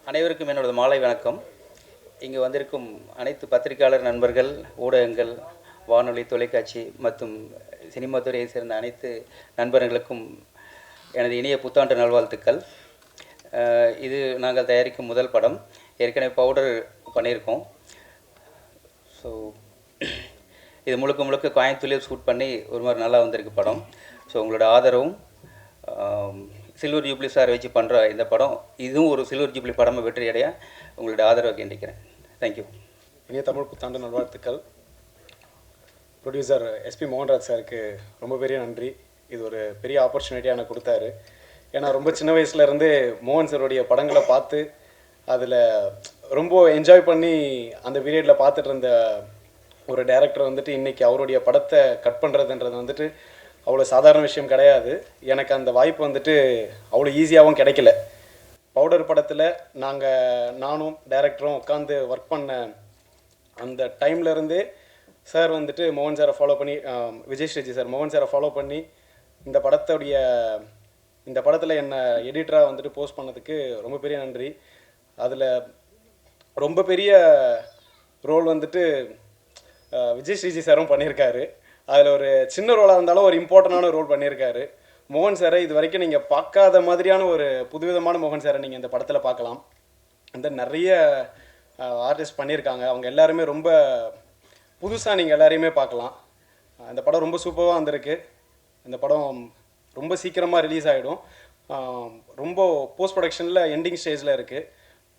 அனைவருக்கும் என்னோட மாலை வணக்கம். இங்கு வந்திருக்கும் அனைத்து பத்திரிகையாளர் நண்பர்கள், ஊடகங்கள், வானொலி, தொலைக்காட்சி மற்றும் சினிமா துறையை சேர்ந்த அனைத்து நண்பர்களுக்கும் எனது இனிய புத்தாண்டு நல்வாழ்த்துக்கள். இது நாங்கள் தயாரிக்கும் முதல் படம். ஏற்கனவே பவுடர் பண்ணியிருக்கோம். ஸோ இது முழுக்க முழுக்க கோயம்புத்தூர்லேயே ஷூட் பண்ணி ஒரு மாதிரி நல்லா வந்திருக்கு படம். ஸோ உங்களோட ஆதரவும், சில்வர் ஜூப்ளி சார் வச்சு பண்ணுற இந்த படம், இதுவும் ஒரு சில்வர் ஜூப்ளி படமாக வெற்றி அடைய உங்களோட ஆதரவை கேண்டிக்கிறேன். தேங்க்யூ. இனிய தமிழ் புத்தாண்டு நல்வாழ்த்துக்கள். ப்ரொடியூசர் எஸ்பி மோகன்ராஜ் சாருக்கு ரொம்ப பெரிய நன்றி. இது ஒரு பெரிய ஆப்பர்ச்சுனிட்டியாக எனக்கு கொடுத்தாரு. ஏன்னா ரொம்ப சின்ன வயசுலேருந்தே மோகன் சாருடைய படங்களை பார்த்து அதில் ரொம்ப என்ஜாய் பண்ணி அந்த பீரியடில் பார்த்துட்டு இருந்த ஒரு டைரக்டர் வந்துட்டு இன்றைக்கி அவருடைய படத்தை கட் பண்ணுறதுன்றது வந்துட்டு அவ்வளோ சாதாரண விஷயம் கிடையாது. எனக்கு அந்த வாய்ப்பு வந்துட்டு அவ்வளோ ஈஸியாகவும் கிடைக்கல. பவுடர் படத்தில் நானும் டைரக்டரும் உட்காந்து ஒர்க் பண்ண அந்த டைம்லேருந்தே சார் வந்துட்டு மோகன் சாரை ஃபாலோ பண்ணி, விஜய் ஸ்ரீஜி சார் மோகன் சாரை ஃபாலோ பண்ணி இந்த படத்தில் என்னை எடிட்டராக வந்துட்டு போஸ்ட் பண்ணதுக்கு ரொம்ப பெரிய நன்றி. அதில் ரொம்ப பெரிய ரோல் வந்துட்டு விஜய் ஸ்ரீஜி சாரும் பண்ணியிருக்காரு. அதில் ஒரு சின்ன ரோலாக இருந்தாலும் ஒரு இம்பார்ட்டண்டான ரோல் பண்ணியிருக்காரு. மோகன் சாரை இது வரைக்கும் நீங்கள் பார்க்காத மாதிரியான ஒரு புதுவிதமான மோகன் சாரை நீங்கள் இந்த படத்தில் பார்க்கலாம். அந்த நிறைய ஆர்டிஸ்ட் பண்ணியிருக்காங்க. அவங்க எல்லாருமே ரொம்ப புதுசாக நீங்கள் எல்லாரையுமே பார்க்கலாம். இந்த படம் ரொம்ப சூப்பராக வந்திருக்கு. இந்த படம் ரொம்ப சீக்கிரமாக ரிலீஸ் ஆகிடும். ரொம்ப போஸ்ட் ப்ரொடக்ஷனில் எண்டிங் ஸ்டேஜில் இருக்குது.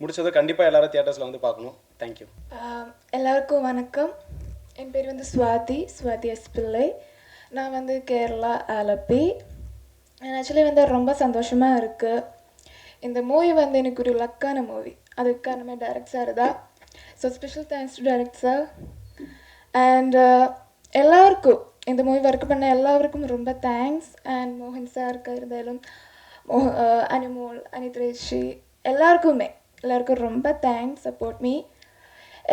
முடிச்சதும் கண்டிப்பாக எல்லோரும் தியேட்டர்ஸில் வந்து பார்க்கணும். தேங்க்யூ. எல்லாருக்கும் வணக்கம். என் பேர் வந்து ஸ்வாதி எஸ் பிள்ளை. நான் வந்து கேரளா ஆலப்பி. ஆக்சுவலி வந்து ரொம்ப சந்தோஷமாக இருக்குது. இந்த மூவி வந்து எனக்கு ஒரு லக்கான மூவி. அதுக்கு காரணமே டைரக்ட் சார் தான். So special thanks to direct sir. And எல்லாருக்கும் இந்த மூவி ஒர்க் பண்ண எல்லாருக்கும் ரொம்ப தேங்க்ஸ். அண்ட் மோகன் சாருக்கு இருந்தாலும் அனிமோல், அனித்ரேஷி எல்லாருக்கும் ரொம்ப தேங்க்ஸ். Support me.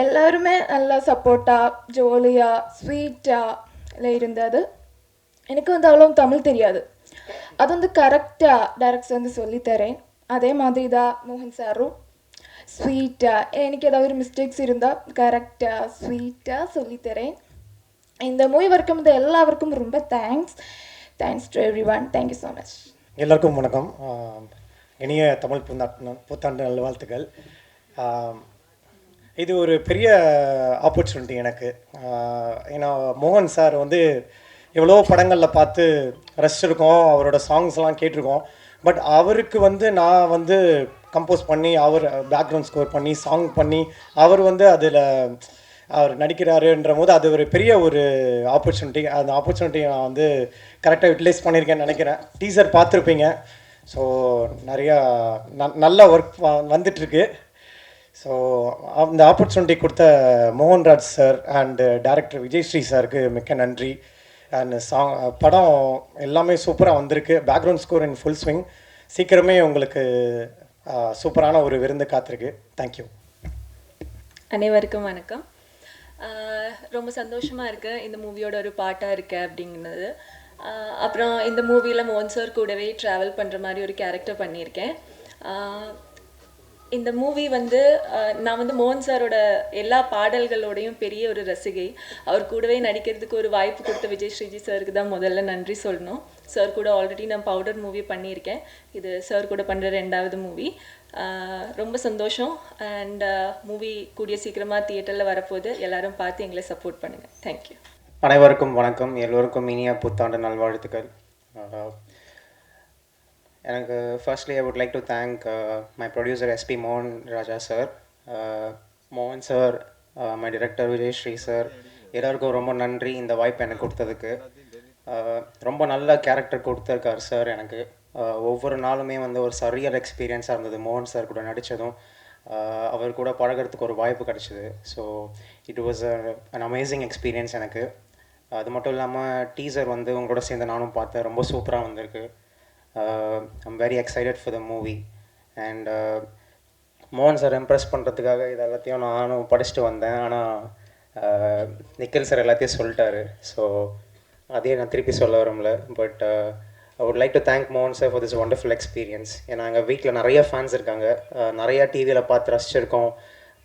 எல்லாருமே நல்லா சப்போர்ட்டாக, ஜோலியாக, ஸ்வீட்டாக இருந்தது. எனக்கு வந்து அவ்வளோ தமிழ் தெரியாது. அது வந்து கரெக்டாக டைரக்டர் வந்து சொல்லித்தரேன். அதே மாதிரி தான் மோகன் சாரும் ஸ்வீட்டாக, எனக்கு ஏதாவது ஒரு மிஸ்டேக்ஸ் இருந்தால் கரெக்டாக ஸ்வீட்டாக சொல்லித்தரேன். இந்த மூவி வரைக்கும் வந்து எல்லாருக்கும் ரொம்ப thanks to every one. Thank you so much. எல்லாருக்கும் வணக்கம். இனிய தமிழ் புத்தாண்டு நல்வாழ்த்துக்கள். இது ஒரு பெரிய ஆப்பர்ச்சுனிட்டி எனக்கு. ஏன்னா மோகன் சார் வந்து எவ்வளோ படங்களில் பார்த்து ரசிச்சிருக்கோம், அவரோட சாங்ஸ்லாம் கேட்டிருக்கோம். பட் அவருக்கு வந்து நான் வந்து கம்போஸ் பண்ணி, அவர் பேக்ரவுண்ட் ஸ்கோர் பண்ணி, சாங் பண்ணி, அவர் வந்து அதில் அவர் நடிக்கிறாருன்ற போது அது ஒரு பெரிய ஒரு ஆப்பர்ச்சுனிட்டி. அந்த ஆப்பர்ச்சுனிட்டியை நான் வந்து கரெக்டாக யூட்டிலைஸ் பண்ணியிருக்கேன்னு நினைக்கிறேன். டீசர் பார்த்துருப்பீங்க. ஸோ நிறையா நல்ல ஒர்க் வந்துட்டுருக்கு. ஸோ அந்த ஆப்பர்ச்சுனிட்டி கொடுத்த Mohanraj sir and director Vijay Shri சாருக்கு மிக்க நன்றி. அண்ட் படம் எல்லாமே சூப்பராக வந்திருக்கு. Background score in full swing. சீக்கிரமே உங்களுக்கு சூப்பரான ஒரு விருந்து காத்திருக்கு. தேங்க்யூ. அனைவருக்கும் வணக்கம். ரொம்ப சந்தோஷமாக இருக்குது இந்த மூவியோட ஒரு பாட்டாக இருக்கேன் அப்படிங்கிறது. அப்புறம் இந்த மூவியில் மோகன் சார் கூடவே ட்ராவல் பண்ணுற மாதிரி ஒரு கேரக்டர் பண்ணியிருக்கேன். இந்த மூவி வந்து நான் வந்து மோகன் சாரோட எல்லா பாடல்களோடையும் பெரிய ஒரு ரசிகை. அவர் கூடவே நடிக்கிறதுக்கு ஒரு வாய்ப்பு கொடுத்த விஜய் ஸ்ரீஜி சாருக்கு தான் முதல்ல நன்றி சொல்லணும். சார் கூட ஆல்ரெடி நான் பவுடர் மூவி பண்ணியிருக்கேன். இது சார் கூட பண்ணுற 2வது மூவி. ரொம்ப சந்தோஷம். அண்ட் மூவி கூடிய சீக்கிரமாக தியேட்டரில் வரப்போது. எல்லாரும் பார்த்து எங்களை சப்போர்ட் பண்ணுங்கள். தேங்க்யூ. அனைவருக்கும் வணக்கம். எல்லோருக்கும் இனிய புத்தாண்டு நல்வாழ்த்துக்கள். எனக்கு firstly I would like to thank my producer SP மோகன் ராஜா சார், மோகன் sir, my director Vijay Shri sir. எல்லாருக்கும் ரொம்ப நன்றி இந்த வாய்ப்பு எனக்கு கொடுத்ததுக்கு. ரொம்ப நல்ல கேரக்டர் கொடுத்துருக்கார் சார் எனக்கு. ஒவ்வொரு நாளுமே வந்து ஒரு சரியல் எக்ஸ்பீரியன்ஸாக இருந்தது மோகன் சார் கூட நடித்ததும். அவர் கூட பழகிறதுக்கு ஒரு வாய்ப்பு கிடச்சிது. So it was an amazing experience எனக்கு. அது மட்டும் இல்லாமல் டீசர் வந்து உங்களோட சேர்ந்து நானும் பார்த்தேன். ரொம்ப சூப்பராக வந்திருக்கு. I'm very excited for the movie. And மோகன் சார் இம்ப்ரெஸ் பண்ணுறதுக்காக இது எல்லாத்தையும் நானும் படிச்சுட்டு வந்தேன். ஆனால் நிக்கில் சார் எல்லாத்தையும் சொல்லிட்டாரு. ஸோ அதையே நான் திருப்பி சொல்ல விரும்பல. But I would like to thank Mohan sir for this wonderful experience. ஏன்னா எங்கள் வீட்டில் நிறைய ஃபேன்ஸ் இருக்காங்க, நிறையா டிவியில் பார்த்து ரசிச்சிருக்கோம்,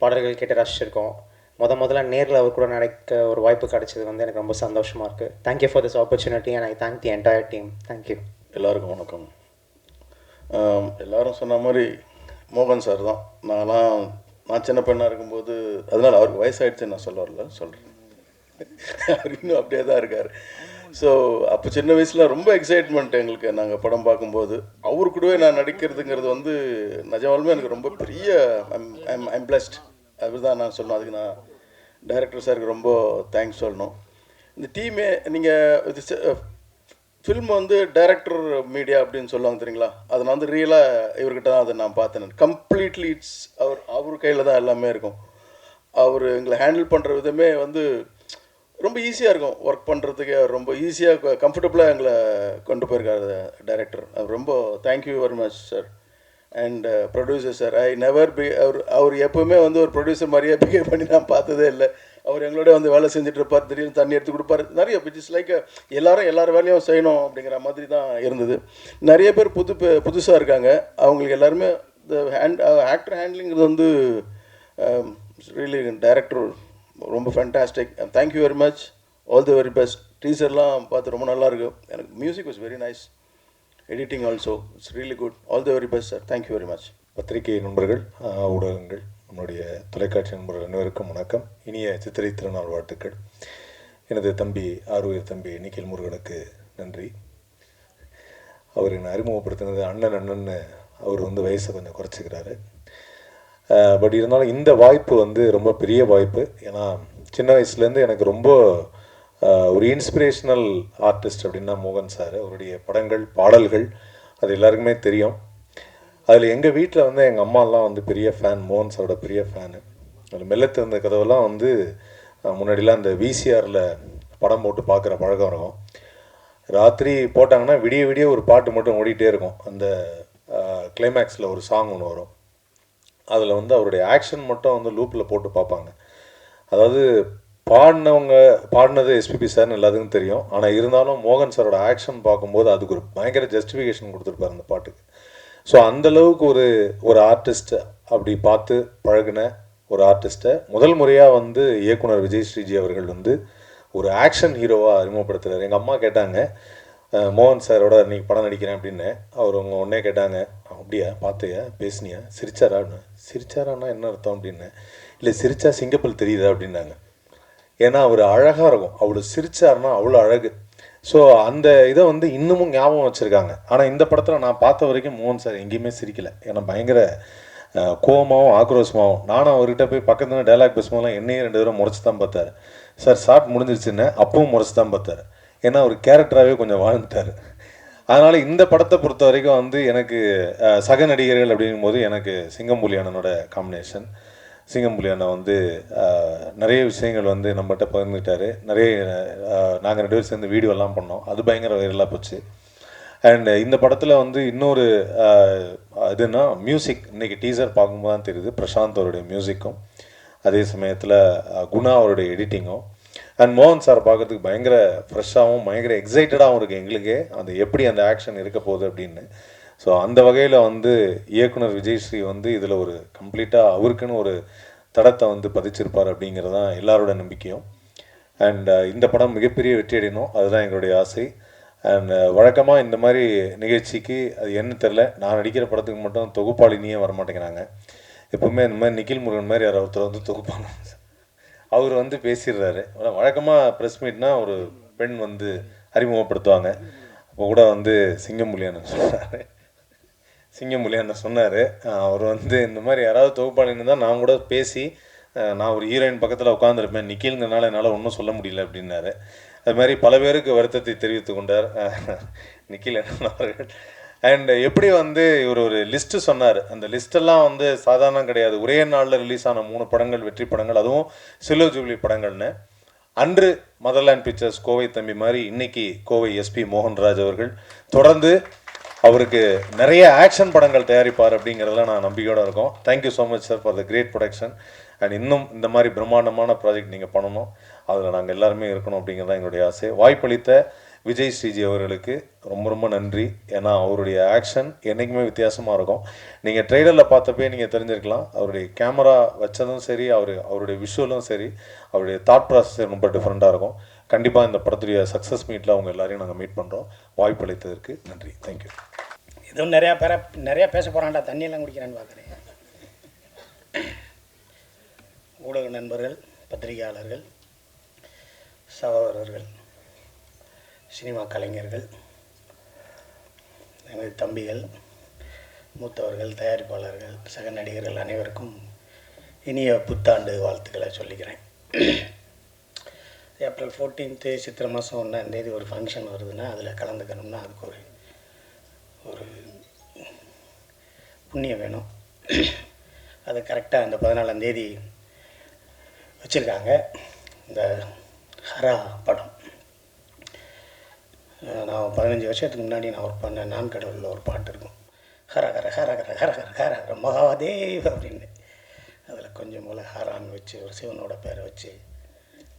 பாடல்கள் கேட்டு ரசிச்சிருக்கோம். முதல்ல நேரில் அவர் கூட நடக்க ஒரு வாய்ப்பு கிடைச்சது வந்து எனக்கு ரொம்ப சந்தோஷமாக இருக்குது. Thank you for this opportunity and I thank the entire team. Thank you. எல்லாருக்கும் வணக்கம். எல்லாரும் சொன்ன மாதிரி மோகன் சார் தான். நான் சின்ன பெண்ணாக இருக்கும்போது, அதனால் அவருக்கு வயசாகிடுச்சுன்னு நான் சொல்கிறேன். அவர் இன்னும் அப்படியே தான் இருக்கார். ஸோ அப்போ சின்ன வயசில் ரொம்ப எக்ஸைட்மெண்ட் எங்களுக்கு. நாங்கள் படம் பார்க்கும்போது அவரு கூடவே நான் நடிக்கிறதுங்கிறது வந்து நிஜமாலுமே எனக்கு ரொம்ப பெரிய ஐம் பிளஸ்ட். அப்படி தான் நான் சொல்லணும். அதுக்கு நான் டைரக்டர் சாருக்கு ரொம்ப தேங்க்ஸ் சொல்லணும். இந்த டீமே நீங்கள் ஃபில்ம் வந்து டைரக்டர் மீடியா அப்படின்னு சொல்லுவாங்க தெரியுங்களா, அதை நான் வந்து ரியலாக இவர்கிட்ட தான் அதை நான் பார்த்தேன். கம்ப்ளீட்லி இட்ஸ் அவர் கையில் தான் எல்லாமே இருக்கும். அவர் எங்களை ஹேண்டில் பண்ணுற விதமே வந்து ரொம்ப ஈஸியாக இருக்கும். ஒர்க் பண்ணுறதுக்கு ரொம்ப ஈஸியாக கம்ஃபர்டபுளாக எங்களை கொண்டு போயிருக்காரு டைரக்டர். அவர் ரொம்ப thank you very much sir. And producer sir, I never be அவர் எப்போவுமே வந்து ஒரு ப்ரொடியூசர் மாதிரியே பிஹேவ் பண்ணி நான் பார்த்ததே இல்லை. அவர் எங்களோட வந்து வேலை செஞ்சுட்டு இருப்பார், திடீர்னு தண்ணி எடுத்து கொடுப்பார். நிறைய இட்ஸ் லைக் எல்லார் வேலையும் செய்யணும் அப்படிங்கிற மாதிரி தான் இருந்தது. நிறைய பேர் புதுசாக இருக்காங்க. அவங்களுக்கு எல்லாருமே இந்த ஆக்டர் ஹேண்ட்லிங்கிறது வந்து ரியலி டைரக்டர் ரொம்ப fantastic. Thank you very much, all the very best. டீசர்லாம் பார்த்து ரொம்ப நல்லாயிருக்கு. எனக்கு music was very nice, editing also it's really good. All the very best sir. Thank you very much. பத்திரிகை நண்பர்கள், ஊடகங்கள், நம்முடைய தொலைக்காட்சி நண்பர்கள் அனைவருக்கும் வணக்கம். இனிய சித்திரை திருநாள் வாழ்த்துக்கள். எனது தம்பி ஆர்வீர் தம்பி நிக்கில் முருகனுக்கு நன்றி. அவர் என்னை அறிமுகப்படுத்தினது அண்ணன்னு. அவர் வந்து வயசை கொஞ்சம் குறைச்சிக்கிறாரு. பட் இருந்தாலும் இந்த வாய்ப்பு வந்து ரொம்ப பெரிய வாய்ப்பு. ஏன்னா சின்ன வயசுலேருந்து எனக்கு ரொம்ப ஒரு இன்ஸ்பிரேஷனல் ஆர்டிஸ்ட் அப்படின்னா மோகன் சார். அவருடைய படங்கள், பாடல்கள் அது எல்லாருக்குமே தெரியும். அதில் எங்கள் வீட்டில் வந்து எங்கள் அம்மாலாம் வந்து பெரிய ஃபேன், மோகன் சாரோட பெரிய ஃபேனு. அதில் மெல்ல திறந்த கதவெல்லாம் வந்து முன்னாடிலாம் அந்த விசிஆரில் படம் போட்டு பார்க்குற பழக்கம் இருக்கும். ராத்திரி போட்டாங்கன்னா விடிய விடிய ஒரு பாட்டு மட்டும் ஓடிட்டே இருக்கும். அந்த கிளைமேக்ஸில் ஒரு சாங் ஒன்று வரும். அதில் வந்து அவருடைய ஆக்ஷன் மட்டும் வந்து லூப்பில் போட்டு பார்ப்பாங்க. அதாவது பாடினது எஸ்பிபி சார்னு எல்லாத்துக்கும் தெரியும். ஆனால் இருந்தாலும் மோகன் சாரோட ஆக்ஷன் பார்க்கும்போது அதுக்கு ஒரு பயங்கர ஜஸ்டிஃபிகேஷன் கொடுத்துருப்பார் அந்த பாட்டுக்கு. ஸோ அந்தளவுக்கு ஒரு ஆர்டிஸ்ட்டை அப்படி பார்த்து பழகின ஒரு ஆர்டிஸ்ட்டை முதல் முறையாக வந்து இயக்குனர் விஜய் ஸ்ரீஜி அவர்கள் வந்து ஒரு ஆக்ஷன் ஹீரோவாக அறிமுகப்படுத்துகிறார். எங்கள் அம்மா கேட்டாங்க, மோகன் சாரோட நீ படம் நடிக்கிறேன் அப்படின்னு. அவர் அவங்க உடனே கேட்டாங்க, அப்படியா, பார்த்தியா, பேசுனியா, சிரிச்சாரான்னா என்ன அர்த்தம் அப்படின்னு. இல்லை, சிரிச்சா சிங்கப்பல் தெரியுதா அப்படின்னாங்க. ஏன்னா அவர் அழகாக இருக்கும், அவ்வளோ சிரிச்சாருன்னா அவ்வளோ அழகு. ஸோ அந்த இதை வந்து இன்னமும் ஞாபகம் வச்சுருக்காங்க. ஆனால் இந்த படத்தில் நான் பார்த்த வரைக்கும் மோகன் சார் எங்கேயுமே சிரிக்கலை. ஏன்னா பயங்கர கோவமாகவும் ஆக்ரோஷமாகவும். நானும் அவர்கிட்ட போய் பக்கத்தில் டைலாக் பேசும்போதெல்லாம் என்னையும் 2 தடவை முறைச்சி தான் பார்த்தாரு. சார் ஷார்ட் முடிஞ்சிருச்சுன்னு அப்பவும் முறைச்சி தான் பார்த்தாரு. ஏன்னா ஒரு கேரக்டராகவே கொஞ்சம் வாழ்ந்துட்டார். அதனால் இந்த படத்தை பொறுத்த வரைக்கும் வந்து எனக்கு சக நடிகர்கள் அப்படிங்கும்போது எனக்கு சிங்கம்புலி அண்ணனோட காம்பினேஷன். சிங்கம்புலி அண்ணன் வந்து நிறைய விஷயங்கள் வந்து நம்மகிட்ட பகிர்ந்துட்டார். நாங்கள் 2 பேரும் சேர்ந்து வீடியோலாம் பண்ணோம். அது பயங்கர வைரலாக போச்சு. அண்ட் இந்த படத்தில் வந்து இன்னொரு இதுன்னா மியூசிக். இன்றைக்கி டீசர் பார்க்கும்போது தான் தெரியுது, பிரசாந்த் அவருடைய மியூசிக்கும் அதே சமயத்தில் குணா அவருடைய எடிட்டிங்கும். அண்ட் மோகன் சார் பார்க்குறதுக்கு பயங்கர ஃப்ரெஷ்ஷாகவும் பயங்கர எக்ஸைட்டடாகவும் இருக்குது எங்களுக்கே, அது எப்படி அந்த ஆக்ஷன் இருக்க போகுது அப்படின்னு. ஸோ அந்த வகையில் வந்து இயக்குனர் விஜய் ஸ்ரீ வந்து இதில் ஒரு கம்ப்ளீட்டாக அவருக்குன்னு ஒரு தடத்தை வந்து பதிச்சிருப்பார் அப்படிங்கிறது தான் எல்லாரோட நம்பிக்கையும். அண்ட் இந்த படம் மிகப்பெரிய வெற்றி அடையணும், அதுதான் எங்களுடைய ஆசை. அண்ட் வழக்கமாக இந்த மாதிரி நிகழ்ச்சிக்கு அது என்ன தெரில, நான் நடிக்கிற படத்துக்கு மட்டும் தொகுப்பாளினியே வரமாட்டேங்கிறாங்க. எப்போவுமே இந்த மாதிரி நிக்கில் முருகன் மாதிரி யார் ஒருத்தர் வந்து தொகுப்பாளி அவர் வந்து பேசிடுறாரு. வழக்கமாக ப்ரெஸ் மீட்னால் ஒரு பெண் வந்து அறிமுகப்படுத்துவாங்க. அப்போ கூட வந்து சிங்கம்புலி அண்ணன் சொன்னார், அவர் வந்து இந்த மாதிரி யாராவது தொகுப்பாளின்னு தான் நான் கூட பேசி நான் ஒரு ஹீரோயின் பக்கத்தில் உட்காந்துருப்பேன், நிக்கில்ங்கிறனால என்னால் ஒன்றும் சொல்ல முடியல அப்படின்னாரு. அது மாதிரி பல பேருக்கு வருத்தத்தை தெரிவித்து கொண்டார் நிக்கில் அண்ணன் அவர்கள். அண்ட் எப்படி வந்து இவர் ஒரு லிஸ்ட்டு சொன்னார், அந்த லிஸ்ட்டெல்லாம் வந்து சாதாரணம் கிடையாது. ஒரே நாளில் ரிலீஸ் ஆன 3 படங்கள் வெற்றி படங்கள், அதுவும் சில்வர் ஜூப்ளி படங்கள்னு. அன்று மதர்லேண்ட் பிக்சர்ஸ் கோவை தம்பி மாதிரி இன்னைக்கு கோவை எஸ்பி மோகன்ராஜ் அவர்கள் தொடர்ந்து அவருக்கு நிறைய ஆக்ஷன் படங்கள் தயாரிப்பார் அப்படிங்கிறதுல நான் நம்பிக்கையோடு இருக்கோம். Thank you so much sir for the great production. And இன்னும் இந்த மாதிரி பிரம்மாண்டமான ப்ராஜெக்ட் நீங்கள் பண்ணணும், அதில் நாங்கள் எல்லாருமே இருக்கணும் அப்படிங்கிறது தான் எங்களுடைய ஆசை. வாய்ப்பளித்த விஜய் ஸ்ரீஜி அவர்களுக்கு ரொம்ப ரொம்ப நன்றி. ஏன்னா அவருடைய ஆக்ஷன் என்றைக்குமே வித்தியாசமாக இருக்கும். நீங்கள் ட்ரெய்லரில் பார்த்தப்பே நீங்கள் தெரிஞ்சிருக்கலாம், அவருடைய கேமரா வச்சதும் சரி, அவருடைய விஷுவலும் சரி, அவருடைய தாட் ப்ராசஸ் ரொம்ப டிஃப்ரெண்ட்டாக இருக்கும். கண்டிப்பாக இந்த படத்துடைய சக்ஸஸ் மீட்டில் அவங்க எல்லாரையும் நாங்கள் மீட் பண்ணுறோம். வாய்ப்பு அளித்ததற்கு நன்றி. தேங்க்யூ. இதுவும் நிறையா பேச போகிறான்டா, தண்ணியெல்லாம் குடிக்கிறான்னு பார்க்குறேன். ஊடக நண்பர்கள், பத்திரிகையாளர்கள், சகோதரர்கள், சினிமா கலைஞர்கள், எனது தம்பிகள், மூத்தவர்கள், தயாரிப்பாளர்கள், சக நடிகர்கள் அனைவருக்கும் இனிய புத்தாண்டு வாழ்த்துக்களை சொல்லிக்கிறேன். ஏப்ரல் 14 சித்திரை மாதம் 1 ஒரு ஃபங்க்ஷன் வருதுன்னா அதில் கலந்துக்கணும்னா அதுக்கு ஒரு புண்ணியம் வேணும். அது கரெக்டாக அந்த 14 வச்சுருக்காங்க. இந்த ஹரா படம் நான் 15 வருஷத்துக்கு முன்னாடி நான் ஒர்க் பண்ணேன். நான் கடவுளில் ஒரு பாட்டு இருக்கும், ஹர ஹர ஹர ஹர ஹர ஹர ஹர ஹர மகாதேவ் அப்படின்னு. அதில் கொஞ்சம் போல் ஹரான்னு வச்சு ஒரு சிவனோட பேரை வச்சு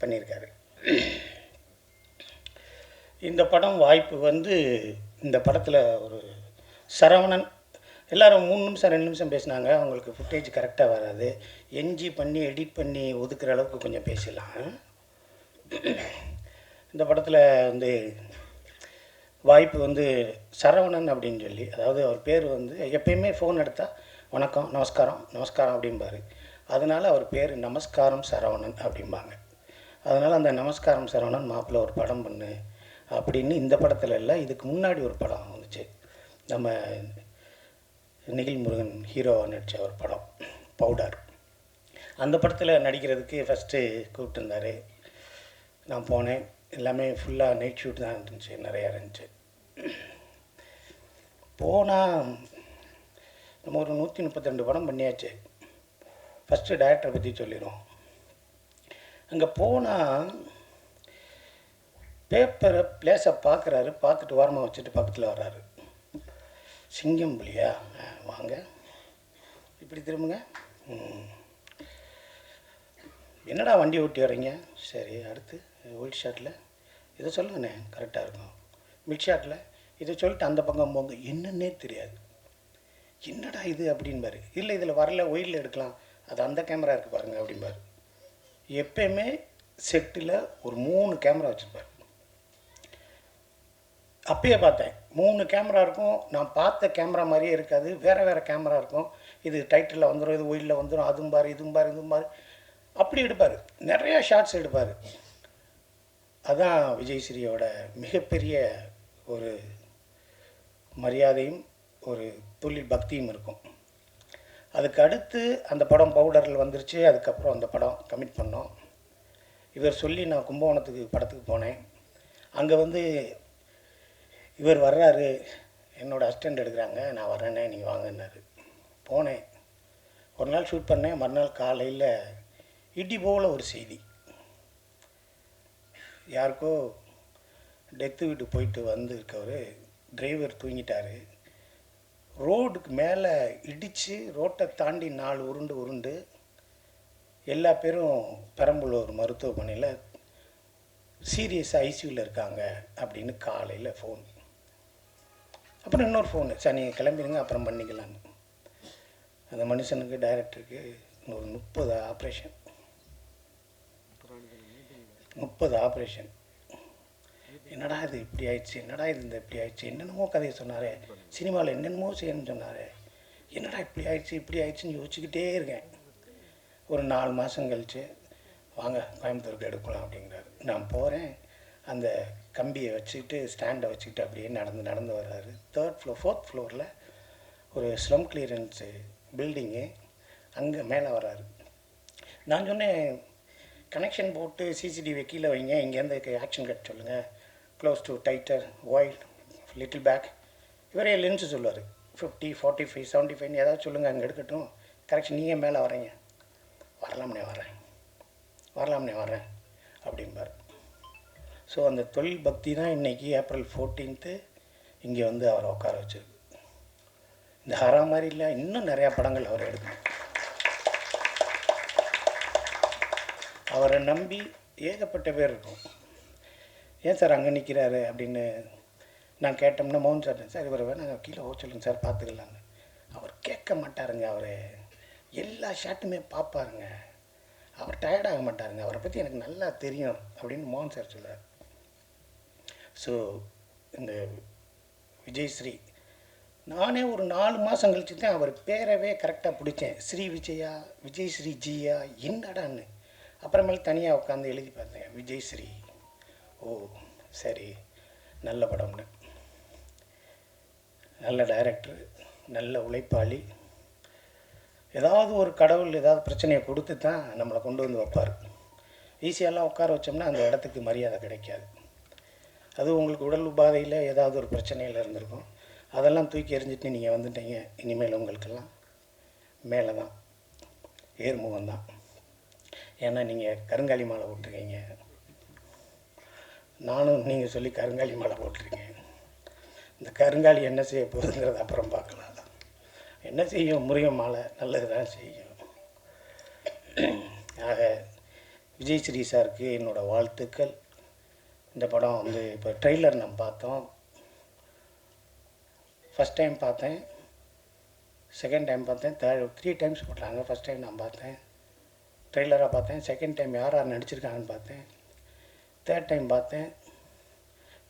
பண்ணியிருக்காரு. இந்த படம் வாய்ப்பு இந்த படத்தில் ஒரு சரவணன் எல்லோரும் 3 நிமிஷம் 2 நிமிஷம் பேசினாங்க. அவங்களுக்கு ஃபுட்டேஜ் கரெக்டாக வராது. என்ஜி பண்ணி எடிட் பண்ணி ஒதுக்குற அளவுக்கு கொஞ்சம் பேசலாம். இந்த படத்தில் வாய்ப்பு சரவணன் அப்படின்னு சொல்லி, அதாவது அவர் பேர் எப்பயுமே ஃபோன் எடுத்தால் வணக்கம் நமஸ்காரம் நமஸ்காரம் அப்படிம்பார். அதனால் அவர் பேர் நமஸ்காரம் சரவணன் அப்படிம்பாங்க. அதனால் அந்த நமஸ்காரம் சரவணன் மாப்பிள்ளை ஒரு படம் பண்ணு அப்படின்னு இந்த படத்தில் இல்லை, இதுக்கு முன்னாடி ஒரு படம் வந்துச்சு, நம்ம நிகில் முருகன் ஹீரோவாக நடித்த ஒரு படம் பவுடர். அந்த படத்தில் நடிக்கிறதுக்கு ஃபஸ்ட்டு கூப்பிட்டுருந்தார். நான் போனேன். எல்லாமே ஃபுல்லாக நைட் ஷூட் தான் இருந்துச்சு, நிறையா இருந்துச்சு. போனால் நம்ம ஒரு 132 படம் பண்ணியாச்சு. ஃபஸ்ட்டு டைரக்டரை பற்றி சொல்லிடுவோம். அங்கே போனால் பேப்பரை பிளேஸை பார்க்குறாரு, பார்த்துட்டு ஓரமாக வச்சுட்டு பக்கத்தில் வர்றாரு. சிங்கம் புலியா, வாங்க இப்படி திரும்புங்க. என்னடா வண்டி ஓட்டி வர்றீங்க? சரி, அடுத்து ஒயிட் ஷாட்டில் இதை சொல்லுங்கண்ணே, கரெக்டாக இருக்கும். மிட் ஷாட்டில் இதை சொல்லிட்டு அந்த பக்கம் போங்க. என்னன்னே தெரியாது. என்னடா இது அப்படின்பாரு. இல்லை இதில் வரல, ஒயிலில் எடுக்கலாம், அது அந்த கேமரா இருக்குது பாருங்கள் அப்படின்பாரு. எப்பயுமே செட்டில் ஒரு 3 கேமரா வச்சுருப்பார். அப்பயே பார்த்தேன், 3 கேமரா இருக்கும். நான் பார்த்த கேமரா மாதிரியே இருக்காது, வேறு வேறு கேமரா இருக்கும். இது டைட்டிலில் வந்துடும், இது ஒயிலில் வந்துடும், அதுவும் பாரு இதுவும் பாரு இதுவும் பாரு அப்படி எடுப்பார். நிறையா ஷார்ட்ஸ் எடுப்பார். அதான் விஜய் ஸ்ரீயோட மிகப்பெரிய ஒரு மரியாதையும் ஒரு தொழில் பக்தியும் இருக்கும். அதுக்கு அடுத்து அந்த படம் பவுடரில் வந்துருச்சு. அதுக்கப்புறம் அந்த படம் கமிட் பண்ணோம். இவர் சொல்லி நான் கும்பகோணத்துக்கு படத்துக்கு போனேன். அங்கே இவர் வர்றாரு, என்னோடய அசிஸ்டண்ட் எடுக்கிறாங்க, நான் வர்றேன்னே நீங்கள் வாங்கினார். போனேன். ஒரு நாள் ஷூட் பண்ணேன். மறுநாள் காலையில் இடி போல் ஒரு செய்தி, யாருக்கோ டெத்து வீட்டு போயிட்டு இருக்கவர் டிரைவர் தூங்கிட்டார், ரோடுக்கு மேலே இடித்து ரோட்டை தாண்டி 4 உருண்டு எல்லா பேரும் பெரம்பலூர் மருத்துவமனையில் சீரியஸ் ஐசியூவில் இருக்காங்க அப்படின்னு காலையில் ஃபோன். அப்புறம் இன்னொரு ஃபோனு, சார் நீங்கள் கிளம்பிடுங்க அப்புறம் பண்ணிக்கலான்னு. அந்த மனுஷனுக்கு டைரக்டருக்கு ஒரு 30 ஆப்ரேஷன் 30 ஆப்ரேஷன். என்னடா இது இப்படி ஆயிடுச்சு, என்னடா இது இந்த இப்படி ஆயிடுச்சு, என்னென்னமோ கதையை சொன்னார், சினிமாவில் என்னென்னமோ செய்யணும்னு சொன்னார், என்னடா இப்படி ஆயிடுச்சுன்னு யோசிச்சுக்கிட்டே இருக்கேன். ஒரு 4 மாதம் கழிச்சு வாங்க கோயம்புத்தூருக்கு எடுக்கலாம் அப்படிங்கிறாரு. நான் போகிறேன். அந்த கம்பியை வச்சுக்கிட்டு ஸ்டாண்டை வச்சுக்கிட்டு அப்படியே நடந்து வர்றாரு. 3rd ஃப்ளோர் 4th ஃப்ளோரில் ஒரு ஸ்லம் கிளியரன்ஸு பில்டிங்கு, அங்கே மேலே வர்றாரு. நான் சொன்னேன், கனெக்ஷன் போட்டு சிசிடிவி கீழே வைங்க, இங்கேருந்து ஆக்ஷன் கட் சொல்லுங்கள், close to tighter wide little back. இவரே லென்ஸு சொல்லுவார், 50 45 75 ஏதாவது சொல்லுங்கள், அங்கே எடுக்கட்டும். கரெக்ஷன் நீங்கள் மேலே வரீங்க, வரலாம்னே வரேன் அப்படிம்பார். ஸோ அந்த தொழில் பக்தி தான் இன்றைக்கி ஏப்ரல் 14 இங்கே அவரை உட்கார வச்சிருக்கு. இந்த ஹரா மாதிரி இல்லை, இன்னும் நிறையா படங்கள் அவர் எடுக்கணும். அவரை நம்பி ஏகப்பட்ட பேர் இருக்கும். ஏன் சார் அங்கே நிற்கிறாரு அப்படின்னு நான் கேட்டோம்னா மோகன் சார் சார் இவரை வேணால் கீழே சொல்லுங்கள் சார் பார்த்துக்கலான்னு. அவர் கேட்க மாட்டாருங்க. அவர் எல்லா ஷாட்டுமே பார்ப்பாருங்க. அவர் டயர்டாக மாட்டாருங்க. அவரை பற்றி எனக்கு நல்லா தெரியும் அப்படின்னு மோகன் சார் சொல்கிறார். ஸோ இந்த விஜயஸ்ரீ நானே ஒரு 4 மாதம் கழிச்சு தான் அவர் பேரவே கரெக்டாக பிடிச்சேன். ஸ்ரீ விஜயா, விஜயஸ்ரீ ஜியா என்னடான்னு. அப்புறமேல் தனியாக உட்காந்து எழுதி பார்த்தேன் விஜயஸ்ரீ. ஓ சரி, நல்ல படம்னு. நல்ல டைரக்டர், நல்ல உழைப்பாளி. ஏதாவது ஒரு கடவுள் ஏதாவது பிரச்சனையை கொடுத்து தான் நம்மளை கொண்டு வந்து வைப்பார். ஈஸியெல்லாம் உட்கார வச்சோம்னா அந்த இடத்துக்கு மரியாதை கிடைக்காது. அது உங்களுக்கு உடல் உபாதையில் ஏதாவது ஒரு பிரச்சனையில் இருந்திருக்கும். அதெல்லாம் தூக்கி எறிஞ்சிட்டு நீங்கள் வந்துட்டீங்க. இனிமேல் உங்களுக்கெல்லாம் மேலே தான், ஏர்முகம் தான். ஏன்னா நீங்கள் கருங்காலி மாலை போட்டிருக்கீங்க. நானும் நீங்கள் சொல்லி கருங்காலி மாலை போட்டிருக்கேன். இந்த கருங்காலி என்ன செய்ய போகுதுங்கிறது அப்புறம் பார்க்கலாம். என்ன செய்யும், முருகன் மாலை நல்லது தான் செய்யும். ஆக விஜயஸ்ரீ சாருக்கு என்னோடய வாழ்த்துக்கள். இந்த படம் வந்து இப்போ ட்ரெய்லர் நம்ம பார்த்தோம். ஃபஸ்ட் டைம் பார்த்தேன், செகண்ட் டைம் பார்த்தேன், 3 டைம்ஸ் போட்டாங்க. ஃபஸ்ட் டைம் நான் பார்த்தேன், ட்ரெய்லராக பார்த்தேன். செகண்ட் டைம் யார் யார் நடிச்சிருக்காங்கன்னு பார்த்தேன். தேர்ட் டைம் பார்த்தேன்.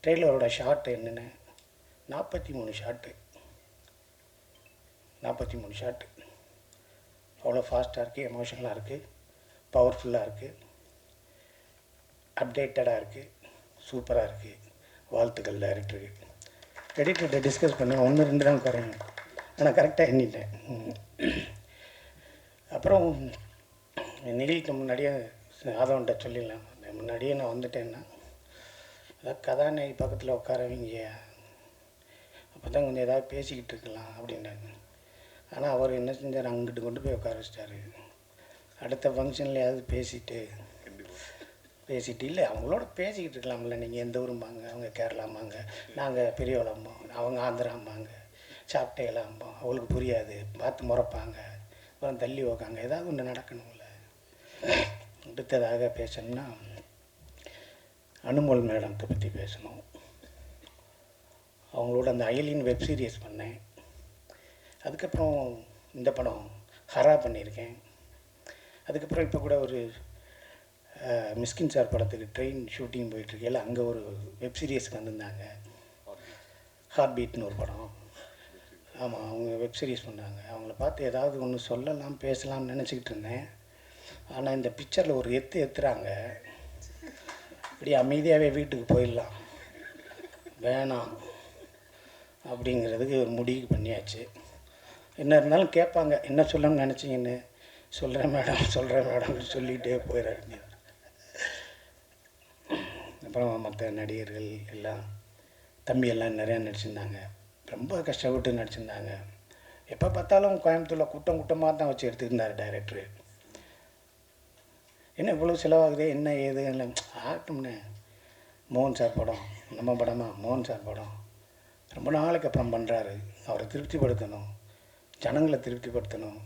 ட்ரெய்லரோட ஷார்ட் என்னென்ன 43 ஷாட்டு, 43 ஷாட்டு. அவ்வளோ ஃபாஸ்ட்டாக இருக்குது, எமோஷனலாக இருக்குது, பவர்ஃபுல்லாக இருக்குது, அப்டேட்டடாக இருக்குது, சூப்பராக இருக்குது. வாழ்த்துக்கள் டைரக்டருக்கு. எடிட்டர்கிட்ட டிஸ்கஸ் பண்ணி 1 2 தான் குறையும், ஆனால் கரெக்டாக எண்ணிட்டேன். அப்புறம் நிகழ்ச்சிக்கு முன்னாடியே ஆதவன்கிட்ட சொல்லிடலாம், முன்னாடியே நான் வந்துட்டேன்னா அதாவது கதாநாயகி பக்கத்தில் உட்காரவீங்க, அப்போ தான் கொஞ்சம் ஏதாவது பேசிக்கிட்டு இருக்கலாம் அப்படின்னாங்க. ஆனால் அவர் என்ன செஞ்சார், அங்கிட்டு கொண்டு போய் உட்கார வச்சிட்டாரு. அடுத்த ஃபங்க்ஷன்லையாவது பேசிட்டு இல்லை அவங்களோட பேசிக்கிட்டு இருக்கலாம்ல. நீங்கள் எந்த ஊரும்பாங்க, அவங்க கேரளாம்பாங்க, நாங்கள் பெரியவளம்போம், அவங்க ஆந்திராம்பாங்க, சாப்பிட்டேலாம்போம். அவங்களுக்கு புரியாது, பார்த்து முறைப்பாங்க, அப்புறம் தள்ளி வைக்காங்க. ஏதாவது ஒன்று நடக்கணும்ல. அடுத்ததாக பேசணும்னா அனுமோல் மேடத்தை பற்றி பேசணும். அவங்களோட அந்த அயலின் வெப் சீரிஸ் பண்ணேன். அதுக்கப்புறம் இந்த படம் ஹரா பண்ணியிருக்கேன். அதுக்கப்புறம் இப்போ கூட ஒரு மிஸ்கின் சார் படத்துக்கு ட்ரெயின் ஷூட்டிங் போயிட்டுருக்கையில் அங்கே ஒரு வெப் சீரிஸ்க்கு வந்திருந்தாங்க, ஹார்ட் பீட்னு ஒரு படம். ஆமாம், அவங்க வெப் சீரிஸ் பண்ணாங்க. அவங்கள பார்த்து ஏதாவது ஒன்று சொல்லலாம் பேசலாம்னு நினச்சிக்கிட்டு இருந்தேன். ஆனால் இந்த பிக்சரில் ஒரு எத்துறாங்க. இப்படி அமைதியாகவே வீட்டுக்கு போயிடலாம், வேணாம் அப்படிங்கிறதுக்கு ஒரு முடிவு பண்ணியாச்சு. என்ன இருந்தாலும் கேட்பாங்க, என்ன சொல்லணும்னு நினச்சிங்கன்னு. சொல்கிறேன் மேடம் சொல்லிகிட்டே போயிட வேண்டியது. அப்புறம் மற்ற நடிகர்கள் எல்லாம் தம்பியெல்லாம் நிறையா நடிச்சிருந்தாங்க. ரொம்ப கஷ்டப்பட்டு நடிச்சிருந்தாங்க. எப்போ பார்த்தாலும் கோயம்புத்தூரில் கூட்டமாக தான் வச்சு எடுத்துருந்தார் டைரக்டரு. என்ன இவ்வளோ செலவாகுது, என்ன ஏது இல்லை ஆகட்டும்னு. மோகன் சார் படம், நம்ம படமா மோகன் சார் படம் ரொம்ப நாளைக்கு அப்புறம் பண்ணுறாரு. அவரை திருப்திப்படுத்தணும், ஜனங்களை திருப்திப்படுத்தணும்,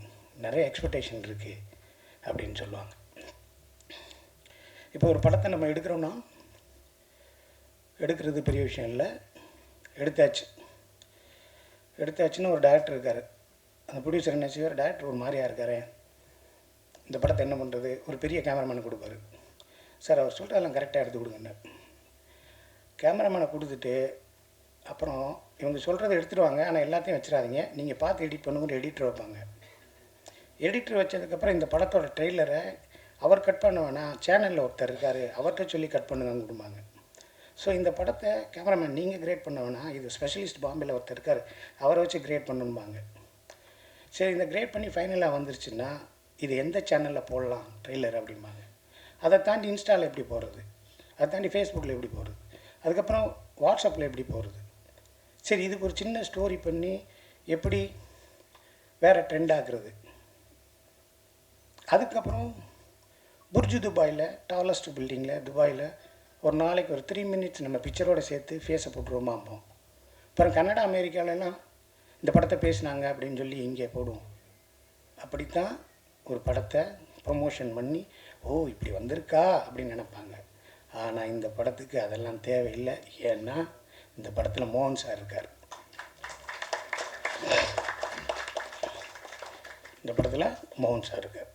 நிறைய எக்ஸ்பெக்டேஷன் இருக்குது அப்படின்னு சொல்லுவாங்க. இப்போ ஒரு படத்தை நம்ம எடுக்கிறோன்னா எடுக்கிறது பெரிய விஷயம் இல்லை, எடுத்தாச்சுன்னு ஒரு டேரக்டர் இருக்கார். அந்த ப்ரொடியூசர் என்ன செய்வார், டேரக்டர் ஒரு மாதிரியாக இருக்கார், இந்த படத்தை என்ன பண்ணுறது, ஒரு பெரிய கேமராமேனை கொடுப்பாரு. சார் அவர் சொல்கிறதெல்லாம் கரெக்டாக எடுத்து கொடுங்கன்னு கேமராமேனை கொடுத்துட்டு அப்புறம் இவங்க சொல்கிறத எடுத்துடுவாங்க. ஆனால் எல்லாத்தையும் வச்சிடாதீங்க, நீங்கள் பார்த்து எடிட் பண்ணுங்கிற எடிட்டர் வைப்பாங்க. எடிட்டர் வச்சதுக்கப்புறம் இந்த படத்தோட ட்ரெய்லரை அவர் கட் பண்ண வேணாம், சேனலில் ஒருத்தர் இருக்கார், அவர்கிட்ட சொல்லி கட் பண்ணுங்கன்னு கொடுப்பாங்க. ஸோ இந்த படத்தை கேமராமேன் நீங்கள் கிரியேட் பண்ண வேணாம், இது ஸ்பெஷலிஸ்ட் பாம்பேயில் ஒருத்தர் இருக்கார், அவரை வச்சு கிரியேட் பண்ணணும்பாங்க. சரி, இந்த கிரியேட் பண்ணி ஃபைனலாக வந்துருச்சுன்னா இது எந்த சேனலில் போடலாம் ட்ரெய்லர் அப்படிம்பாங்க. அதை தாண்டி இன்ஸ்டாவில் எப்படி போகிறது, அதை தாண்டி ஃபேஸ்புக்கில் எப்படி போகிறது, அதுக்கப்புறம் வாட்ஸ்அப்பில் எப்படி போகிறது. சரி, இதுக்கு ஒரு சின்ன ஸ்டோரி பண்ணி எப்படி வேறு ட்ரெண்ட் ஆக்குறது. அதுக்கப்புறம் புர்ஜு துபாயில் டாலஸ்ட் பில்டிங்கில் துபாயில் ஒரு நாளைக்கு ஒரு 3 மினிட்ஸ் நம்ம பிக்சரோடு சேர்த்து ஃபேஸை போட்டுருவோமாம்போம். அப்புறம் கனடா அமெரிக்காலெல்லாம் இந்த படத்தை பேசினாங்க அப்படின்னு சொல்லி இங்கே போடுவோம். அப்படித்தான் ஒரு படத்தை ப்ரொமோஷன் பண்ணி ஓ இப்படி வந்திருக்கா அப்படின்னு நினைப்பாங்க. ஆனால் இந்த படத்துக்கு அதெல்லாம் தேவையில்லை. ஏன்னா இந்த படத்தில் மோகன் சார் இருக்கார். இந்த படத்தில் மோகன் சார் இருக்கார்.